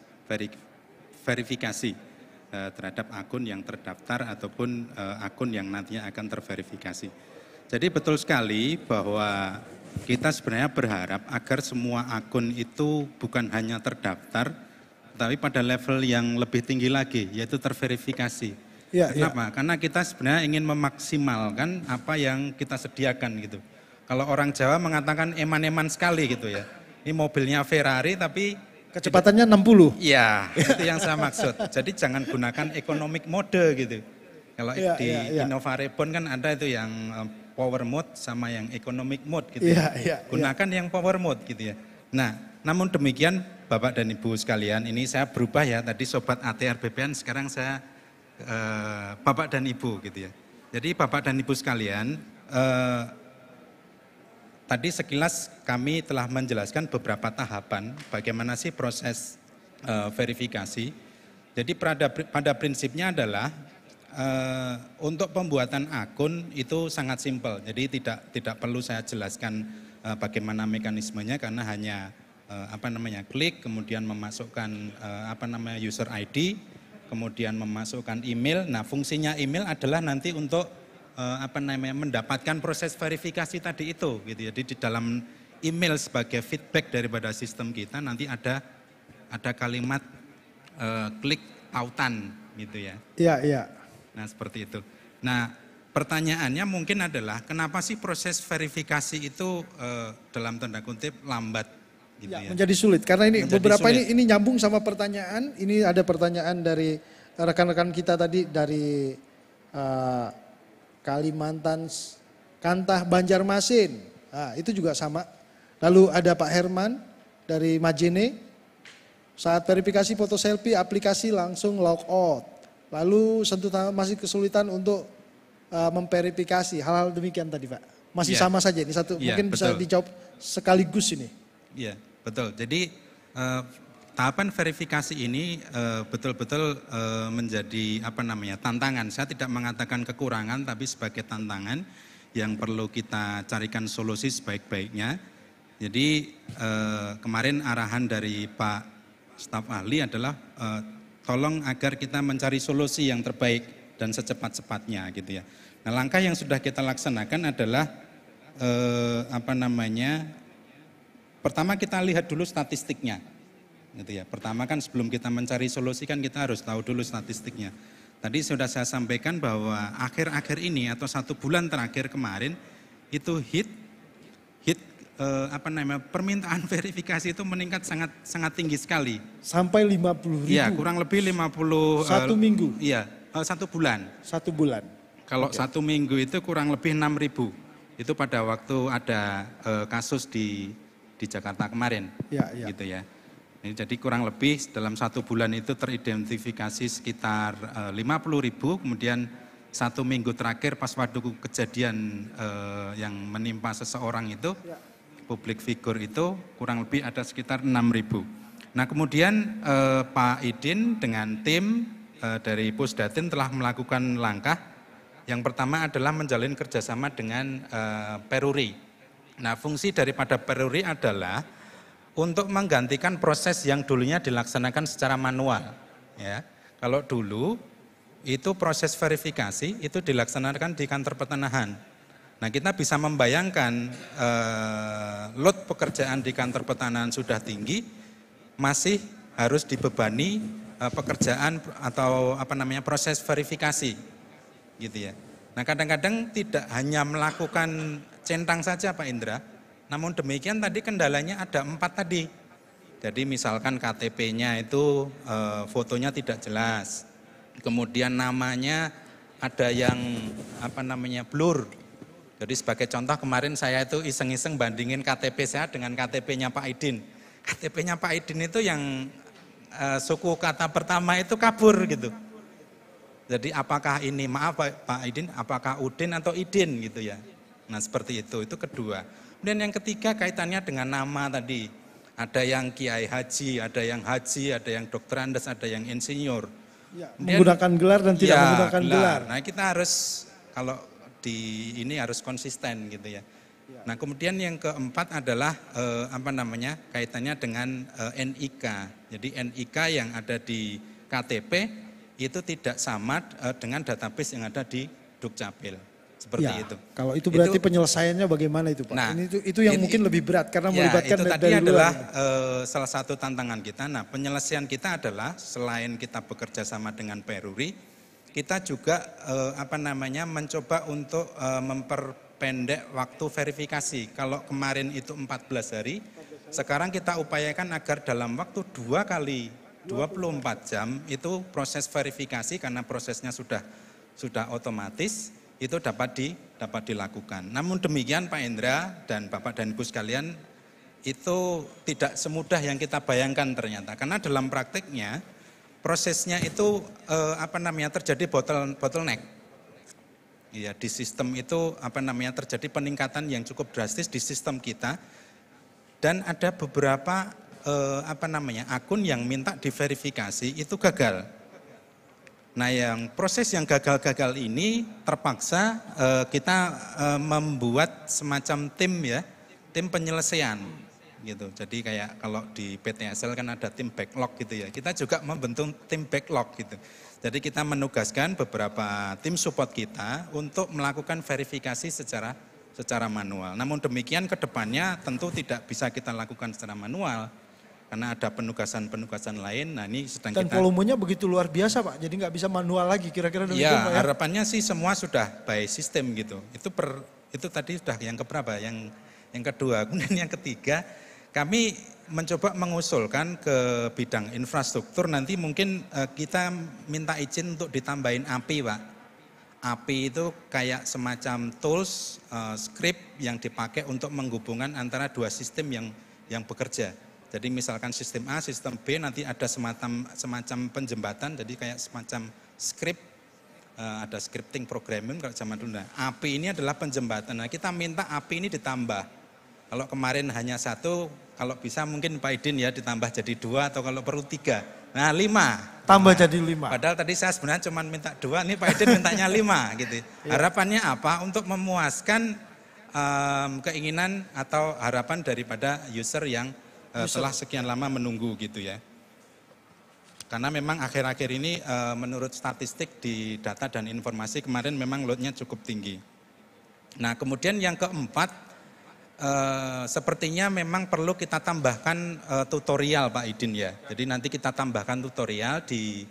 [SPEAKER 10] verifikasi terhadap akun yang terdaftar ataupun akun yang nantinya akan terverifikasi. Jadi betul sekali bahwa kita sebenarnya berharap agar semua akun itu bukan hanya terdaftar, tapi pada level yang lebih tinggi lagi, yaitu terverifikasi.
[SPEAKER 9] Ya,
[SPEAKER 10] Kenapa? Karena kita sebenarnya ingin memaksimalkan apa yang kita sediakan gitu. Kalau orang Jawa mengatakan eman-eman sekali gitu ya. Ini mobilnya Ferrari tapi
[SPEAKER 9] kecepatannya 60.
[SPEAKER 10] Iya, itu yang saya maksud. Jadi jangan gunakan economic mode gitu. Kalau di Innova Reborn kan ada itu yang power mode sama yang economic mode gitu. Gunakan yang power mode gitu ya. Nah, namun demikian Bapak dan Ibu sekalian, ini saya berubah ya. Tadi Sobat ATR BPN, sekarang saya Bapak dan Ibu gitu ya. Jadi Bapak dan Ibu sekalian, tadi sekilas kami telah menjelaskan beberapa tahapan bagaimana sih proses verifikasi. Jadi pada prinsipnya adalah untuk pembuatan akun itu sangat simpel. Jadi tidak perlu saya jelaskan bagaimana mekanismenya karena hanya klik kemudian memasukkan user ID, kemudian memasukkan email. Nah, fungsinya email adalah nanti untuk mendapatkan proses verifikasi tadi itu gitu. Jadi di dalam email sebagai feedback daripada sistem kita nanti ada kalimat klik tautan gitu ya.
[SPEAKER 9] Iya.
[SPEAKER 10] Nah, seperti itu. Nah, pertanyaannya mungkin adalah kenapa sih proses verifikasi itu dalam tanda kutip lambat gitu ya.
[SPEAKER 9] Menjadi sulit karena ini
[SPEAKER 10] Menjadi
[SPEAKER 9] beberapa
[SPEAKER 10] sulit.
[SPEAKER 9] ini nyambung sama pertanyaan. Ini ada pertanyaan dari rekan-rekan kita tadi dari Kalimantan, Kantah, Banjarmasin. Nah, itu juga sama. Lalu ada Pak Herman dari Majene. Saat verifikasi foto selfie aplikasi langsung log out. Lalu masih kesulitan untuk memverifikasi. Hal-hal demikian tadi Pak. Masih sama saja ini satu. Mungkin bisa dijawab sekaligus ini.
[SPEAKER 10] Iya, betul. Jadi tahapan verifikasi ini betul-betul menjadi tantangan. Saya tidak mengatakan kekurangan tapi sebagai tantangan yang perlu kita carikan solusi sebaik-baiknya. Jadi kemarin arahan dari Pak staf ahli adalah tolong agar kita mencari solusi yang terbaik dan secepat-cepatnya gitu ya. Nah, langkah yang sudah kita laksanakan adalah pertama kita lihat dulu statistiknya. Gitu ya. Pertama kan sebelum kita mencari solusi kan kita harus tahu dulu statistiknya. Tadi sudah saya sampaikan bahwa akhir-akhir ini atau 1 bulan terakhir kemarin itu permintaan verifikasi itu meningkat sangat tinggi sekali.
[SPEAKER 9] Sampai 50.000.
[SPEAKER 10] Iya, kurang lebih 50.
[SPEAKER 9] 1 minggu.
[SPEAKER 10] Iya, 1 bulan.
[SPEAKER 9] 1 bulan.
[SPEAKER 10] Kalau 1 minggu itu kurang lebih 6.000. Itu pada waktu ada kasus di Jakarta kemarin.
[SPEAKER 9] Iya.
[SPEAKER 10] Gitu ya. Jadi kurang lebih dalam 1 bulan itu teridentifikasi sekitar 50.000, kemudian 1 minggu terakhir pas waktu kejadian yang menimpa seseorang itu, publik figur itu kurang lebih ada sekitar 6.000. Nah, kemudian Pak Idin dengan tim dari Pusdatin telah melakukan langkah. Yang pertama adalah menjalin kerjasama dengan Peruri. Nah, fungsi daripada Peruri adalah untuk menggantikan proses yang dulunya dilaksanakan secara manual. Ya, kalau dulu itu proses verifikasi itu dilaksanakan di kantor pertanahan. Nah, kita bisa membayangkan load pekerjaan di kantor pertanahan sudah tinggi, masih harus dibebani pekerjaan atau proses verifikasi, gitu ya. Nah, kadang-kadang tidak hanya melakukan centang saja Pak Indra, namun demikian tadi kendalanya ada 4 tadi. Jadi misalkan KTP-nya itu fotonya tidak jelas, kemudian namanya ada yang blur. Jadi sebagai contoh kemarin saya itu iseng-iseng bandingin KTP saya dengan KTP-nya Pak Idin. KTP-nya Pak Idin itu yang suku kata pertama itu kabur gitu. Jadi apakah ini, maaf Pak Idin, apakah Udin atau Idin gitu ya. Nah, seperti itu kedua. Kemudian yang ketiga kaitannya dengan nama tadi. Ada yang Kiai Haji, ada yang Haji, ada yang Dokter Andes, ada yang insinyur.
[SPEAKER 9] Ya, menggunakan gelar dan tidak menggunakan gelar.
[SPEAKER 10] Nah, kita harus kalau di ini harus konsisten gitu ya. Nah, kemudian yang keempat adalah kaitannya dengan NIK. Jadi NIK yang ada di KTP itu tidak sama dengan database yang ada di Dukcapil. seperti
[SPEAKER 9] ya,
[SPEAKER 10] itu.
[SPEAKER 9] Kalau itu berarti penyelesaiannya bagaimana itu Pak?
[SPEAKER 10] Nah,
[SPEAKER 9] itu yang mungkin lebih berat karena melibatkan
[SPEAKER 10] itu tadi
[SPEAKER 9] dari
[SPEAKER 10] adalah
[SPEAKER 9] luar.
[SPEAKER 10] salah satu tantangan kita. Nah, penyelesaian kita adalah selain kita bekerja sama dengan Peruri, kita juga mencoba untuk memperpendek waktu verifikasi. Kalau kemarin itu 14 hari, sekarang kita upayakan agar dalam waktu 2 kali 24 jam itu proses verifikasi karena prosesnya sudah otomatis itu dapat dilakukan. Namun demikian Pak Indra dan Bapak dan Ibu sekalian, itu tidak semudah yang kita bayangkan ternyata. Karena dalam prakteknya prosesnya itu terjadi bottleneck. Iya, di sistem itu terjadi peningkatan yang cukup drastis di sistem kita. Dan ada beberapa akun yang minta diverifikasi itu gagal. Nah, proses yang gagal-gagal ini terpaksa kita membuat semacam tim penyelesaian gitu. Jadi kayak kalau di PTSL kan ada tim backlog gitu ya. Kita juga membentuk tim backlog gitu. Jadi kita menugaskan beberapa tim support kita untuk melakukan verifikasi secara manual. Namun demikian ke depannya tentu tidak bisa kita lakukan secara manual. Karena ada penugasan-penugasan lain, nah ini sedang
[SPEAKER 9] Dan
[SPEAKER 10] kita...
[SPEAKER 9] volumenya begitu luar biasa Pak, jadi nggak bisa manual lagi, kira-kira demikian
[SPEAKER 10] Ya,
[SPEAKER 9] Pak ya?
[SPEAKER 10] harapannya sih semua sudah by system gitu. Itu tadi sudah yang keberapa, yang kedua. Kemudian yang ketiga, kami mencoba mengusulkan ke bidang infrastruktur, nanti mungkin kita minta izin untuk ditambahin API Pak. API itu kayak semacam tools, script yang dipakai untuk menghubungkan antara dua sistem yang bekerja. Jadi misalkan sistem A, sistem B, nanti ada semacam penjembatan, jadi kayak semacam script, ada scripting programming kalau zaman dulu. Nah, API ini adalah penjembatan. Nah, kita minta API ini ditambah. Kalau kemarin hanya 1, kalau bisa mungkin Pak Idin ya ditambah jadi 2 atau kalau perlu 3. Nah, 5.
[SPEAKER 9] Tambah jadi 5.
[SPEAKER 10] Padahal tadi saya sebenarnya cuma minta 2, ini Pak Idin mintanya 5 gitu. Harapannya apa? Untuk memuaskan keinginan atau harapan daripada user yang setelah sekian lama menunggu gitu ya. Karena memang akhir-akhir ini menurut statistik di data dan informasi kemarin memang loadnya cukup tinggi. Nah kemudian yang keempat, sepertinya memang perlu kita tambahkan tutorial Pak Idin ya. Jadi nanti kita tambahkan tutorial di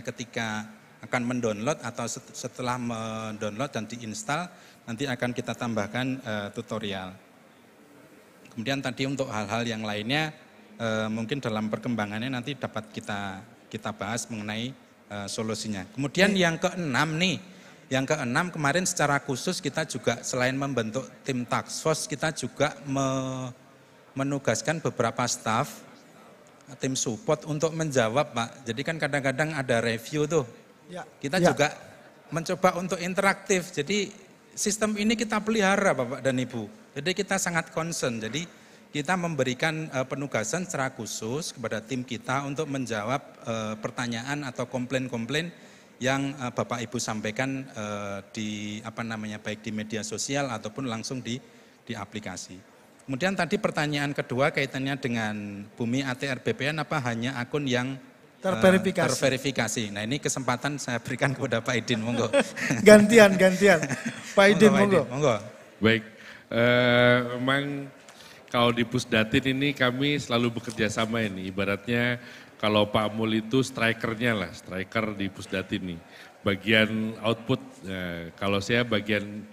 [SPEAKER 10] ketika akan mendownload atau setelah mendownload dan diinstal nanti akan kita tambahkan tutorial. Kemudian tadi untuk hal-hal yang lainnya mungkin dalam perkembangannya nanti dapat kita bahas mengenai solusinya. Kemudian yang keenam nih, kemarin secara khusus kita juga selain membentuk tim task force, kita juga menugaskan beberapa staf tim support untuk menjawab Pak. Jadi kan kadang-kadang ada review tuh, kita juga mencoba untuk interaktif. Jadi sistem ini kita pelihara Bapak dan Ibu. Jadi kita sangat concern, jadi kita memberikan penugasan secara khusus kepada tim kita untuk menjawab pertanyaan atau komplain-komplain yang Bapak Ibu sampaikan baik di media sosial ataupun langsung di aplikasi. Kemudian tadi pertanyaan kedua kaitannya dengan Bumi ATR BPN apa hanya akun yang terverifikasi. Nah ini kesempatan saya berikan kepada Pak Idin, monggo.
[SPEAKER 9] Gantian. Pak Idin, monggo.
[SPEAKER 11] Baik. Memang kalau di Pusdatin ini kami selalu bekerja sama ini. Ibaratnya kalau Pak Mul itu strikernya lah, striker di Pusdatin nih. Bagian output, kalau saya bagian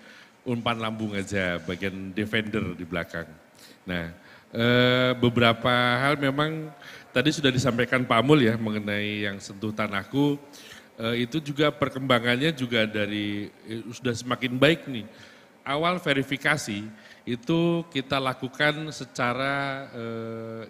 [SPEAKER 11] umpan lambung aja, bagian defender di belakang. Nah beberapa hal memang tadi sudah disampaikan Pak Mul ya mengenai yang sentuh tanahku. Itu juga perkembangannya juga sudah semakin baik nih. Awal verifikasi itu kita lakukan secara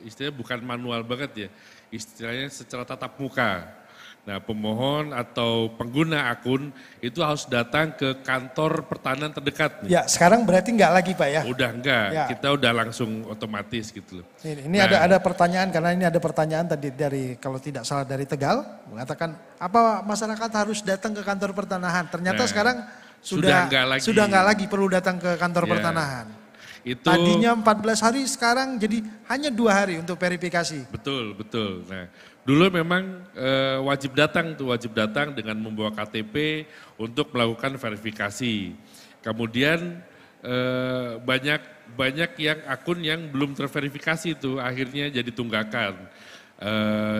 [SPEAKER 11] istilahnya bukan manual banget ya, istilahnya secara tatap muka. Nah pemohon atau pengguna akun itu harus datang ke kantor pertanahan terdekat. Nih.
[SPEAKER 9] Ya sekarang berarti enggak lagi Pak ya?
[SPEAKER 11] Udah enggak, ya. Kita udah langsung otomatis gitu loh.
[SPEAKER 9] Ini ada pertanyaan, karena ini ada pertanyaan tadi dari kalau tidak salah dari Tegal, mengatakan apa masyarakat harus datang ke kantor pertanahan, ternyata sekarang sudah enggak lagi perlu datang ke kantor pertanahan.
[SPEAKER 11] Itu
[SPEAKER 9] tadinya 14 hari, sekarang jadi hanya 2 hari untuk verifikasi.
[SPEAKER 11] Betul. Nah, dulu memang wajib datang dengan membawa KTP untuk melakukan verifikasi. Kemudian banyak yang akun yang belum terverifikasi itu akhirnya jadi tunggakan.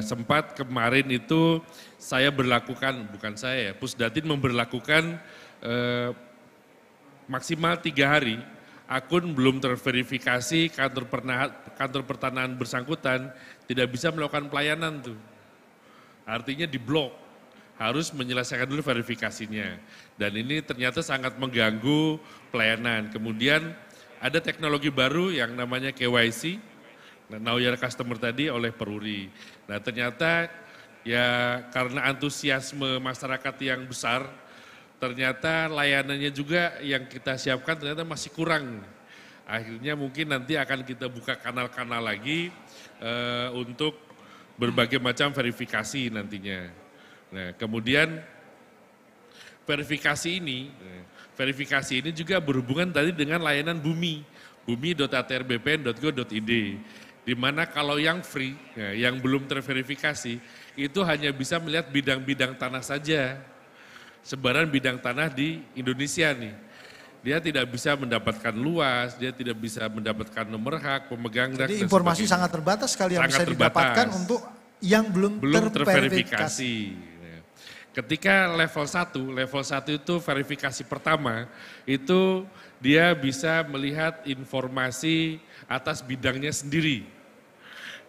[SPEAKER 11] Sempat kemarin itu saya berlakukan, bukan saya, Pusdatin memberlakukan maksimal 3 hari akun belum terverifikasi kantor pertanahan bersangkutan tidak bisa melakukan pelayanan tuh. Artinya diblok, harus menyelesaikan dulu verifikasinya. Dan ini ternyata sangat mengganggu pelayanan. Kemudian ada teknologi baru yang namanya KYC, Know Your Customer tadi oleh Peruri. Nah ternyata ya karena antusiasme masyarakat yang besar, ternyata layanannya juga yang kita siapkan ternyata masih kurang. Akhirnya mungkin nanti akan kita buka kanal-kanal lagi untuk berbagai macam verifikasi nantinya. Nah kemudian verifikasi ini juga berhubungan tadi dengan layanan bumi.atrbpn.go.id. Di mana kalau yang free, yang belum terverifikasi, itu hanya bisa melihat bidang-bidang tanah saja. Sebaran bidang tanah di Indonesia nih. Dia tidak bisa mendapatkan luas, dia tidak bisa mendapatkan nomor hak, pemegang hak.
[SPEAKER 9] Jadi informasi sangat terbatas sekali yang bisa didapatkan untuk yang belum terverifikasi. Ketika level 1 itu verifikasi pertama, itu dia bisa melihat informasi atas bidangnya sendiri.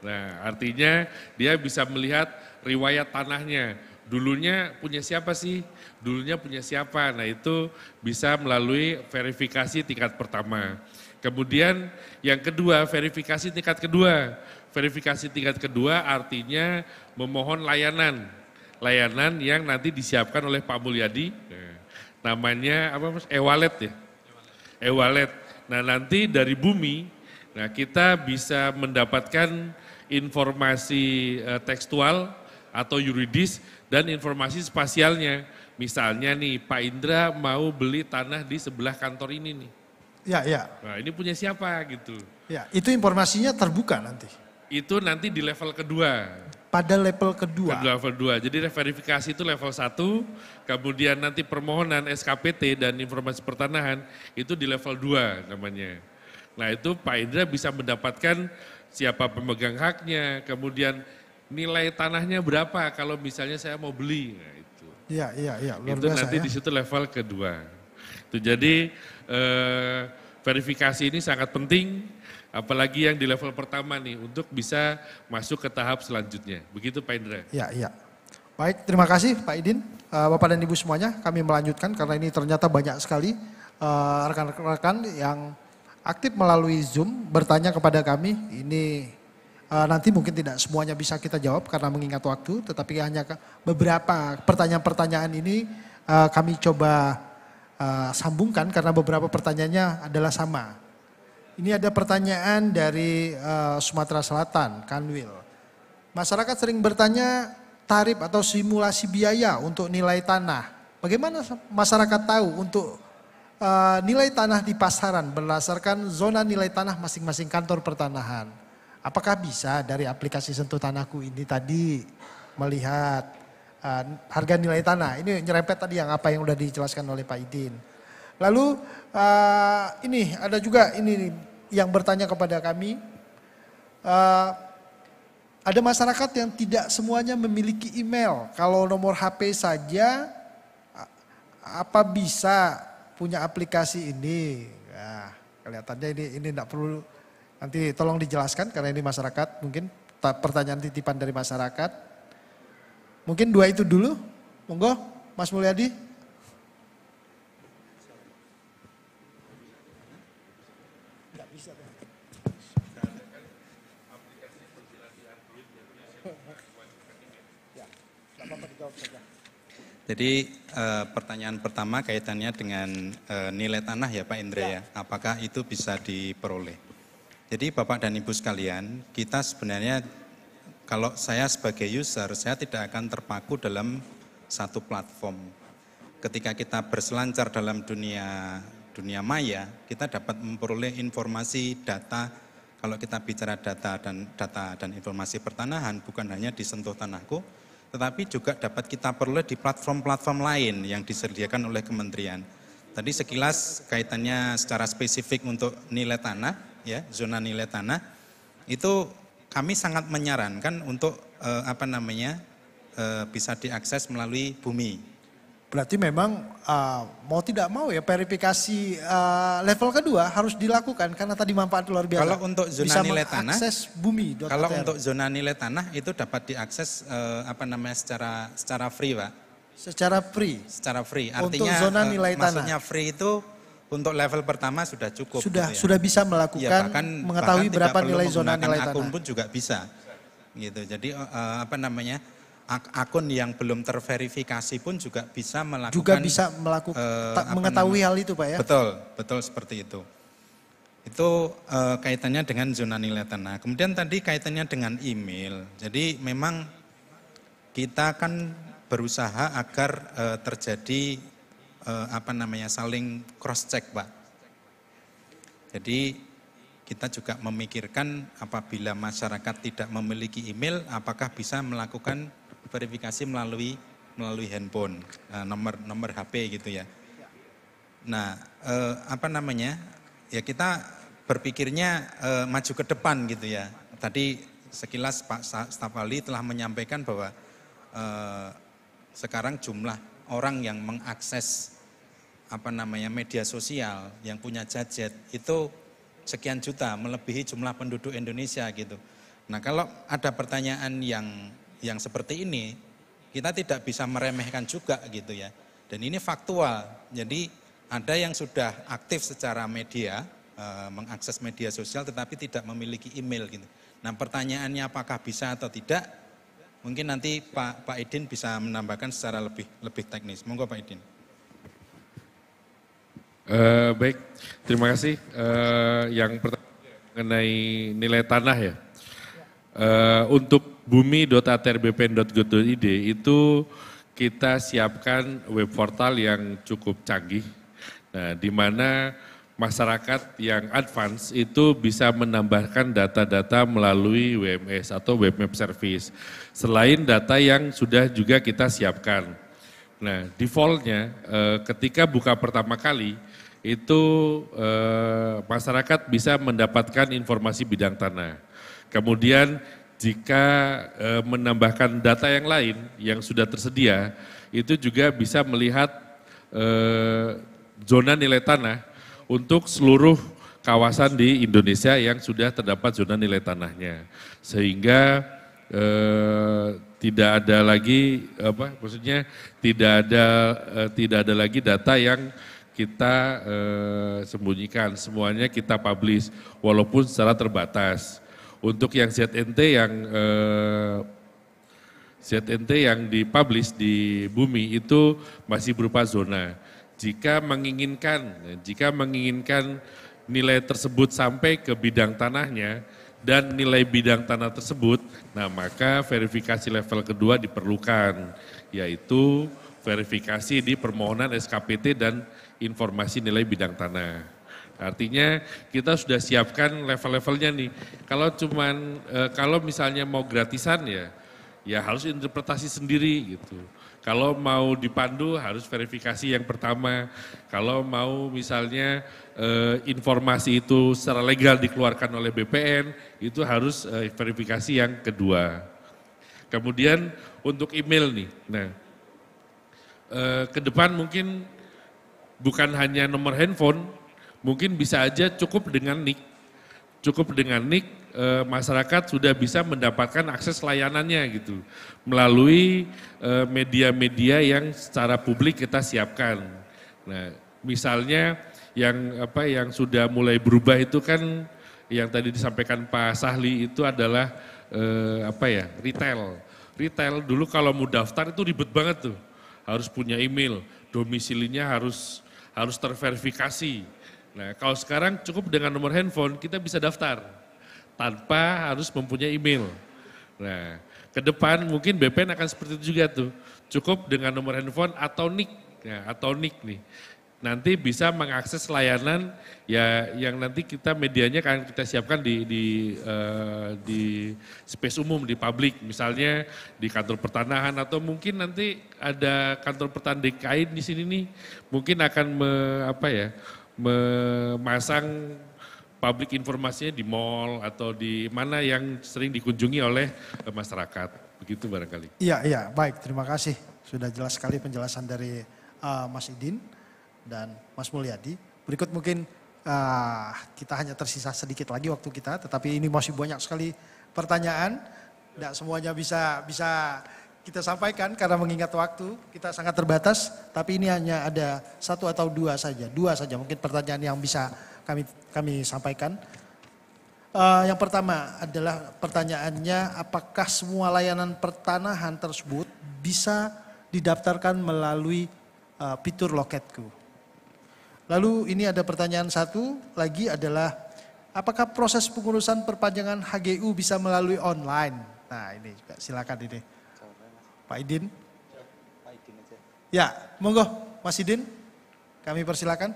[SPEAKER 9] Nah artinya dia bisa melihat riwayat tanahnya. Dulunya punya siapa sih? Dulunya punya siapa? Nah itu bisa melalui verifikasi tingkat pertama. Kemudian yang kedua, verifikasi tingkat kedua. Verifikasi tingkat kedua artinya memohon layanan. Layanan yang nanti disiapkan oleh Pak Mulyadi. Namanya apa Mas? E-wallet ya? E-wallet. Nah nanti dari Bumi, nah kita bisa mendapatkan informasi tekstual atau yuridis dan informasi spasialnya. Misalnya nih Pak Indra mau beli tanah di sebelah kantor ini nih. Ya, ya.
[SPEAKER 11] Nah ini punya siapa gitu.
[SPEAKER 9] Ya, itu informasinya terbuka nanti.
[SPEAKER 11] Itu nanti di level kedua.
[SPEAKER 9] Pada level kedua.
[SPEAKER 11] Level 2. Jadi verifikasi itu level 1, kemudian nanti permohonan SKPT dan informasi pertanahan itu di level 2 namanya. Nah itu Pak Indra bisa mendapatkan siapa pemegang haknya, kemudian nilai tanahnya berapa kalau misalnya saya mau beli. Nah, itu.
[SPEAKER 9] Iya, luar
[SPEAKER 11] itu
[SPEAKER 9] biasa
[SPEAKER 11] nanti
[SPEAKER 9] ya.
[SPEAKER 11] di situ level kedua. Itu jadi verifikasi ini sangat penting, apalagi yang di level pertama nih untuk bisa masuk ke tahap selanjutnya. Begitu Pak Indra.
[SPEAKER 9] Iya. Baik, terima kasih Pak Idin, Bapak dan Ibu semuanya. Kami melanjutkan karena ini ternyata banyak sekali rekan-rekan yang aktif melalui Zoom bertanya kepada kami. Ini nanti mungkin tidak semuanya bisa kita jawab karena mengingat waktu, tetapi hanya beberapa pertanyaan-pertanyaan ini kami coba sambungkan karena beberapa pertanyaannya adalah sama. Ini ada pertanyaan dari Sumatera Selatan, Kanwil. Masyarakat sering bertanya tarif atau simulasi biaya untuk nilai tanah. Bagaimana masyarakat tahu untuk nilai tanah di pasaran berdasarkan zona nilai tanah masing-masing kantor pertanahan? Apakah bisa dari aplikasi Sentuh Tanahku ini tadi melihat harga nilai tanah? Ini nyerempet tadi yang apa yang sudah dijelaskan oleh Pak Idin. Lalu ini ada juga ini yang bertanya kepada kami. Ada masyarakat yang tidak semuanya memiliki email. Kalau nomor HP saja, apa bisa punya aplikasi ini? Nah, kelihatannya ini tidak perlu, nanti tolong dijelaskan karena ini masyarakat, mungkin pertanyaan titipan dari masyarakat. Mungkin 2 itu dulu, monggo Mas Mulyadi.
[SPEAKER 10] Jadi pertanyaan pertama kaitannya dengan nilai tanah ya Pak Indra ya. Apakah itu bisa diperoleh? Jadi Bapak dan Ibu sekalian, kita sebenarnya kalau saya sebagai user, saya tidak akan terpaku dalam satu platform. Ketika kita berselancar dalam dunia maya, kita dapat memperoleh informasi, data. Kalau kita bicara data dan informasi pertanahan, bukan hanya di Sentuh Tanahku, tetapi juga dapat kita peroleh di platform-platform lain yang disediakan oleh kementerian. tadi sekilas kaitannya secara spesifik untuk nilai tanah, ya, zona nilai tanah, itu kami sangat menyarankan untuk bisa diakses melalui bumi.
[SPEAKER 9] Berarti memang mau tidak mau ya verifikasi level kedua harus dilakukan karena tadi manfaat luar biasa.
[SPEAKER 10] Kalau untuk zona
[SPEAKER 9] bisa
[SPEAKER 10] nilai tanah,
[SPEAKER 9] bumi.
[SPEAKER 10] Kalau untuk zona nilai tanah itu dapat diakses secara free, Pak.
[SPEAKER 9] Secara free.
[SPEAKER 10] Secara free. Artinya
[SPEAKER 9] untuk zona nilai tanah.
[SPEAKER 10] Maksudnya free itu untuk level pertama sudah cukup.
[SPEAKER 9] Sudah
[SPEAKER 10] gitu ya.
[SPEAKER 9] sudah bisa melakukan mengetahui berapa nilai zona nilai tanah.
[SPEAKER 10] Akun pun juga bisa. Gitu. Jadi akun yang belum terverifikasi pun juga bisa melakukan
[SPEAKER 9] mengetahui hal itu, Pak, ya.
[SPEAKER 10] Betul seperti itu. Itu kaitannya dengan zona nilai tanah. Kemudian tadi kaitannya dengan email. Jadi memang kita kan berusaha agar terjadi saling cross check, Pak. Jadi kita juga memikirkan apabila masyarakat tidak memiliki email, apakah bisa melakukan verifikasi melalui handphone, nomor HP gitu ya. Nah, ya kita berpikirnya maju ke depan gitu ya. Tadi sekilas Pak Staf Ahli telah menyampaikan bahwa sekarang jumlah orang yang mengakses media sosial yang punya gadget itu sekian juta, melebihi jumlah penduduk Indonesia gitu. Nah, kalau ada pertanyaan yang seperti ini, kita tidak bisa meremehkan juga gitu ya. Dan ini faktual. Jadi ada yang sudah aktif secara media, mengakses media sosial tetapi tidak memiliki email gitu. Nah, pertanyaannya apakah bisa atau tidak? Mungkin nanti Pak Idin bisa menambahkan secara lebih teknis. Monggo Pak Idin.
[SPEAKER 11] Baik, terima kasih. Yang pertama mengenai nilai tanah ya. Untuk bumi.atrbpn.go.id itu kita siapkan web portal yang cukup canggih. Nah, di mana masyarakat yang advance itu bisa menambahkan data-data melalui WMS atau Web Map Service. Selain data yang sudah juga kita siapkan. Nah, defaultnya ketika buka pertama kali itu masyarakat bisa mendapatkan informasi bidang tanah. Kemudian jika menambahkan data yang lain yang sudah tersedia, itu juga bisa melihat zona nilai tanah untuk seluruh kawasan di Indonesia yang sudah terdapat zona nilai tanahnya. Sehingga tidak ada lagi tidak ada lagi data yang kita sembunyikan, semuanya kita publish walaupun secara terbatas. Untuk yang ZNT yang dipublish di bumi itu masih berupa zona. Jika menginginkan nilai tersebut sampai ke bidang tanahnya dan nilai bidang tanah tersebut, nah maka verifikasi level kedua diperlukan, yaitu verifikasi di permohonan SKPT dan informasi nilai bidang tanah. Artinya kita sudah siapkan level-levelnya nih. Kalau misalnya mau gratisan ya harus interpretasi sendiri gitu. Kalau mau dipandu harus verifikasi yang pertama. Kalau mau misalnya informasi itu secara legal dikeluarkan oleh BPN, itu harus verifikasi yang kedua. Kemudian untuk email nih, nah ke depan mungkin bukan hanya nomor handphone, mungkin bisa aja cukup dengan NIK. Cukup dengan NIK, masyarakat sudah bisa mendapatkan akses layanannya gitu. Melalui media-media yang secara publik kita siapkan. Nah, misalnya yang sudah mulai berubah itu kan yang tadi disampaikan Pak Sahli itu adalah retail. Retail dulu kalau mau daftar itu ribet banget tuh. Harus punya email, domisilinya harus terverifikasi. Nah, kalau sekarang cukup dengan nomor handphone kita bisa daftar tanpa harus mempunyai email. Nah, ke depan mungkin BPN akan seperti itu juga tuh. Cukup dengan nomor handphone atau NIK. Nah, atau NIK nih. nanti bisa mengakses layanan ya yang nanti kita medianya akan kita siapkan di space umum, di publik, misalnya di kantor pertanahan atau mungkin nanti ada kantor pertanahan DKI di sini nih, mungkin akan memasang publik informasinya di mall atau di mana yang sering dikunjungi oleh masyarakat, begitu barangkali.
[SPEAKER 9] Iya, baik, terima kasih. Sudah jelas sekali penjelasan dari Mas Idin dan Mas Mulyadi. Berikut mungkin kita hanya tersisa sedikit lagi waktu kita, tetapi ini masih banyak sekali pertanyaan. Tidak semuanya bisa kita sampaikan karena mengingat waktu kita sangat terbatas, tapi ini hanya ada satu atau dua saja mungkin pertanyaan yang bisa kami sampaikan. Yang pertama adalah pertanyaannya, apakah semua layanan pertanahan tersebut bisa didaftarkan melalui fitur Loketku? Lalu ini ada pertanyaan satu lagi adalah, apakah proses pengurusan perpanjangan HGU bisa melalui online? Nah ini juga silakan ini. Pak Idin. Ya, monggo Mas Idin, kami persilakan.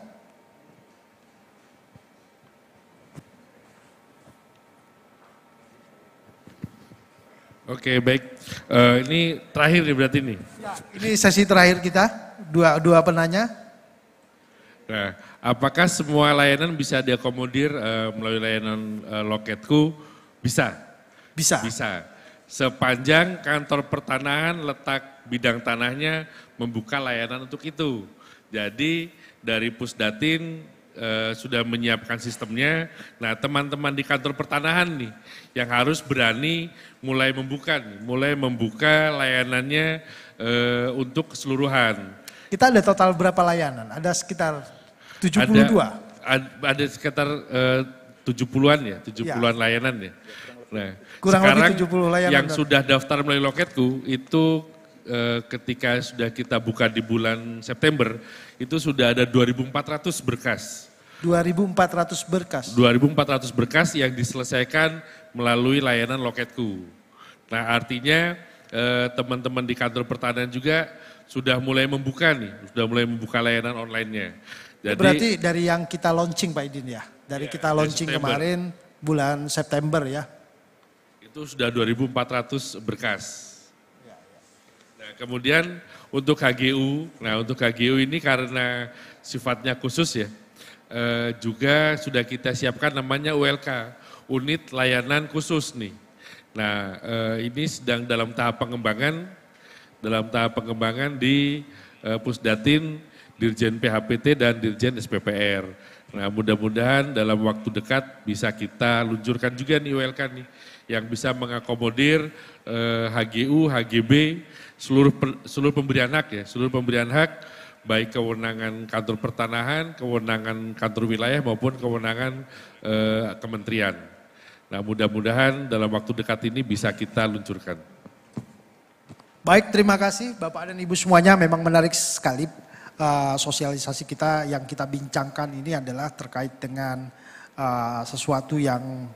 [SPEAKER 11] Oke, baik. Ini terakhir nih berarti nih.
[SPEAKER 9] Ya, ini sesi terakhir kita, dua penanya.
[SPEAKER 11] Nah, apakah semua layanan bisa diakomodir melalui layanan Loketku? Bisa. Bisa. Sepanjang kantor pertanahan letak bidang tanahnya membuka layanan untuk itu. Jadi dari Pusdatin sudah menyiapkan sistemnya. Nah, teman-teman di kantor pertanahan nih yang harus berani mulai membuka layanannya untuk keseluruhan. Kita ada total berapa layanan? Ada sekitar 72? Ada sekitar 70-an ya, 70-an layanan ya. Nah, kurang sekarang lebih 70 layanan yang sudah daftar melalui Loketku itu ketika sudah kita buka di bulan September itu sudah ada 2.400 berkas. 2.400 berkas? 2.400 berkas yang diselesaikan melalui layanan Loketku. Nah artinya teman-teman di kantor pertanahan juga sudah mulai membuka layanan online-nya. Jadi, berarti dari yang kita launching Pak Idin ya? Dari kita launching kemarin bulan September ya? Itu sudah 2.400 berkas. Nah kemudian untuk HGU ini karena sifatnya khusus ya, juga sudah kita siapkan namanya ULK, Unit Layanan Khusus nih. Nah ini sedang dalam tahap pengembangan di Pusdatin, Dirjen PHPT dan Dirjen SPPR. Nah mudah-mudahan dalam waktu dekat bisa kita luncurkan juga nih ULK nih, yang bisa mengakomodir HGU, HGB, seluruh pemberian hak ya, seluruh pemberian hak, baik kewenangan kantor pertanahan, kewenangan kantor wilayah maupun kewenangan kementerian. Nah mudah-mudahan dalam waktu dekat ini bisa kita luncurkan. Baik, terima kasih Bapak dan Ibu semuanya, memang menarik sekali. Sosialisasi kita yang kita bincangkan ini adalah terkait dengan sesuatu yang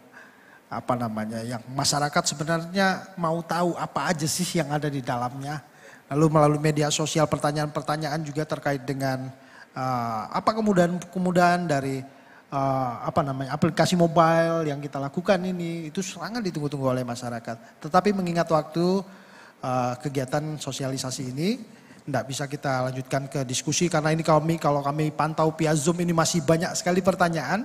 [SPEAKER 11] yang masyarakat sebenarnya mau tahu apa aja sih yang ada di dalamnya. Lalu melalui media sosial pertanyaan-pertanyaan juga terkait dengan apa kemudahan dari aplikasi mobile yang kita lakukan ini, itu sangat ditunggu-tunggu oleh masyarakat. Tetapi mengingat waktu kegiatan sosialisasi ini tidak bisa kita lanjutkan ke diskusi karena ini kalau kami pantau via Zoom ini masih banyak sekali pertanyaan.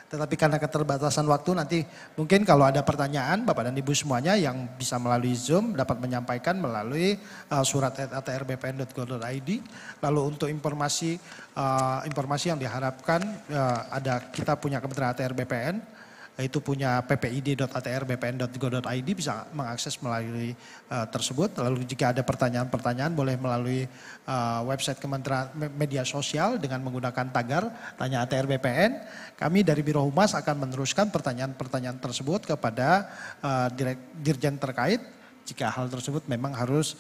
[SPEAKER 11] Tetapi karena keterbatasan waktu nanti mungkin kalau ada pertanyaan Bapak dan Ibu semuanya yang bisa melalui Zoom dapat menyampaikan melalui surat@atrbpn.go.id. Lalu untuk informasi yang diharapkan kita punya Kementerian ATR BPN, itu punya ppid.atrbpn.go.id, bisa mengakses melalui tersebut. Lalu jika ada pertanyaan-pertanyaan boleh melalui website Kementerian Media Sosial dengan menggunakan tagar Tanya ATR BPN. Kami dari Biro Humas akan meneruskan pertanyaan-pertanyaan tersebut kepada dirjen terkait jika hal tersebut memang harus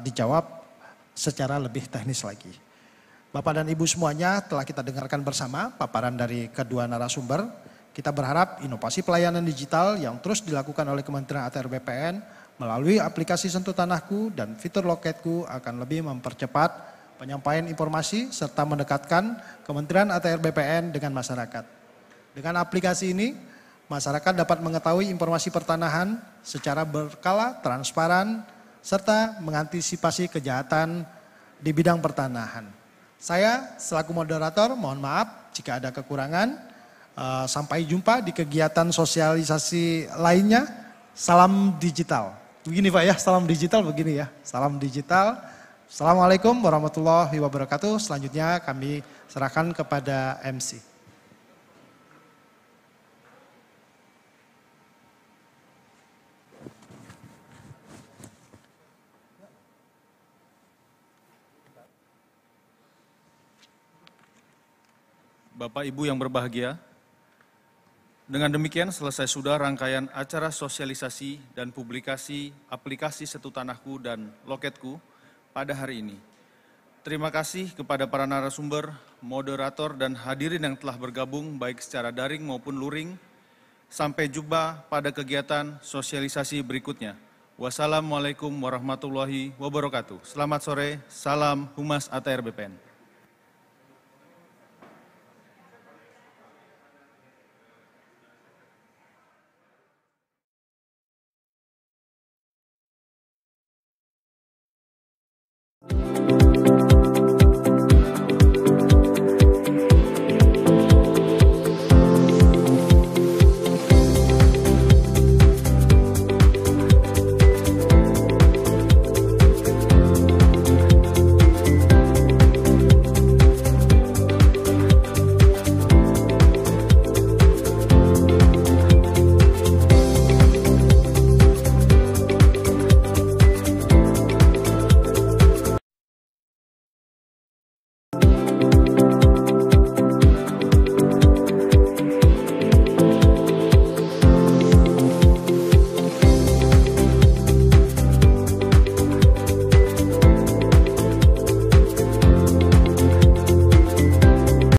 [SPEAKER 11] dijawab secara lebih teknis lagi. Bapak dan Ibu semuanya, telah kita dengarkan bersama paparan dari kedua narasumber. Kita berharap inovasi pelayanan digital yang terus dilakukan oleh Kementerian ATR BPN melalui aplikasi Sentuh Tanahku dan fitur Loketku akan lebih mempercepat
[SPEAKER 9] penyampaian informasi serta mendekatkan Kementerian ATR BPN dengan masyarakat. Dengan aplikasi ini, masyarakat dapat mengetahui informasi pertanahan secara berkala, transparan, serta mengantisipasi kejahatan di bidang pertanahan. Saya selaku moderator mohon maaf jika ada kekurangan. Sampai jumpa di kegiatan sosialisasi lainnya. Salam digital. Begini Pak ya, salam digital begini ya. Salam digital. Assalamualaikum warahmatullahi wabarakatuh. Selanjutnya kami serahkan kepada MC.
[SPEAKER 7] Bapak Ibu yang berbahagia, dengan demikian selesai sudah rangkaian acara sosialisasi dan publikasi aplikasi Setu Tanahku dan Loketku pada hari ini. Terima kasih kepada para narasumber, moderator, dan hadirin yang telah bergabung baik secara daring maupun luring. Sampai jumpa pada kegiatan sosialisasi berikutnya. Wassalamualaikum warahmatullahi wabarakatuh. Selamat sore, salam Humas ATR BPN.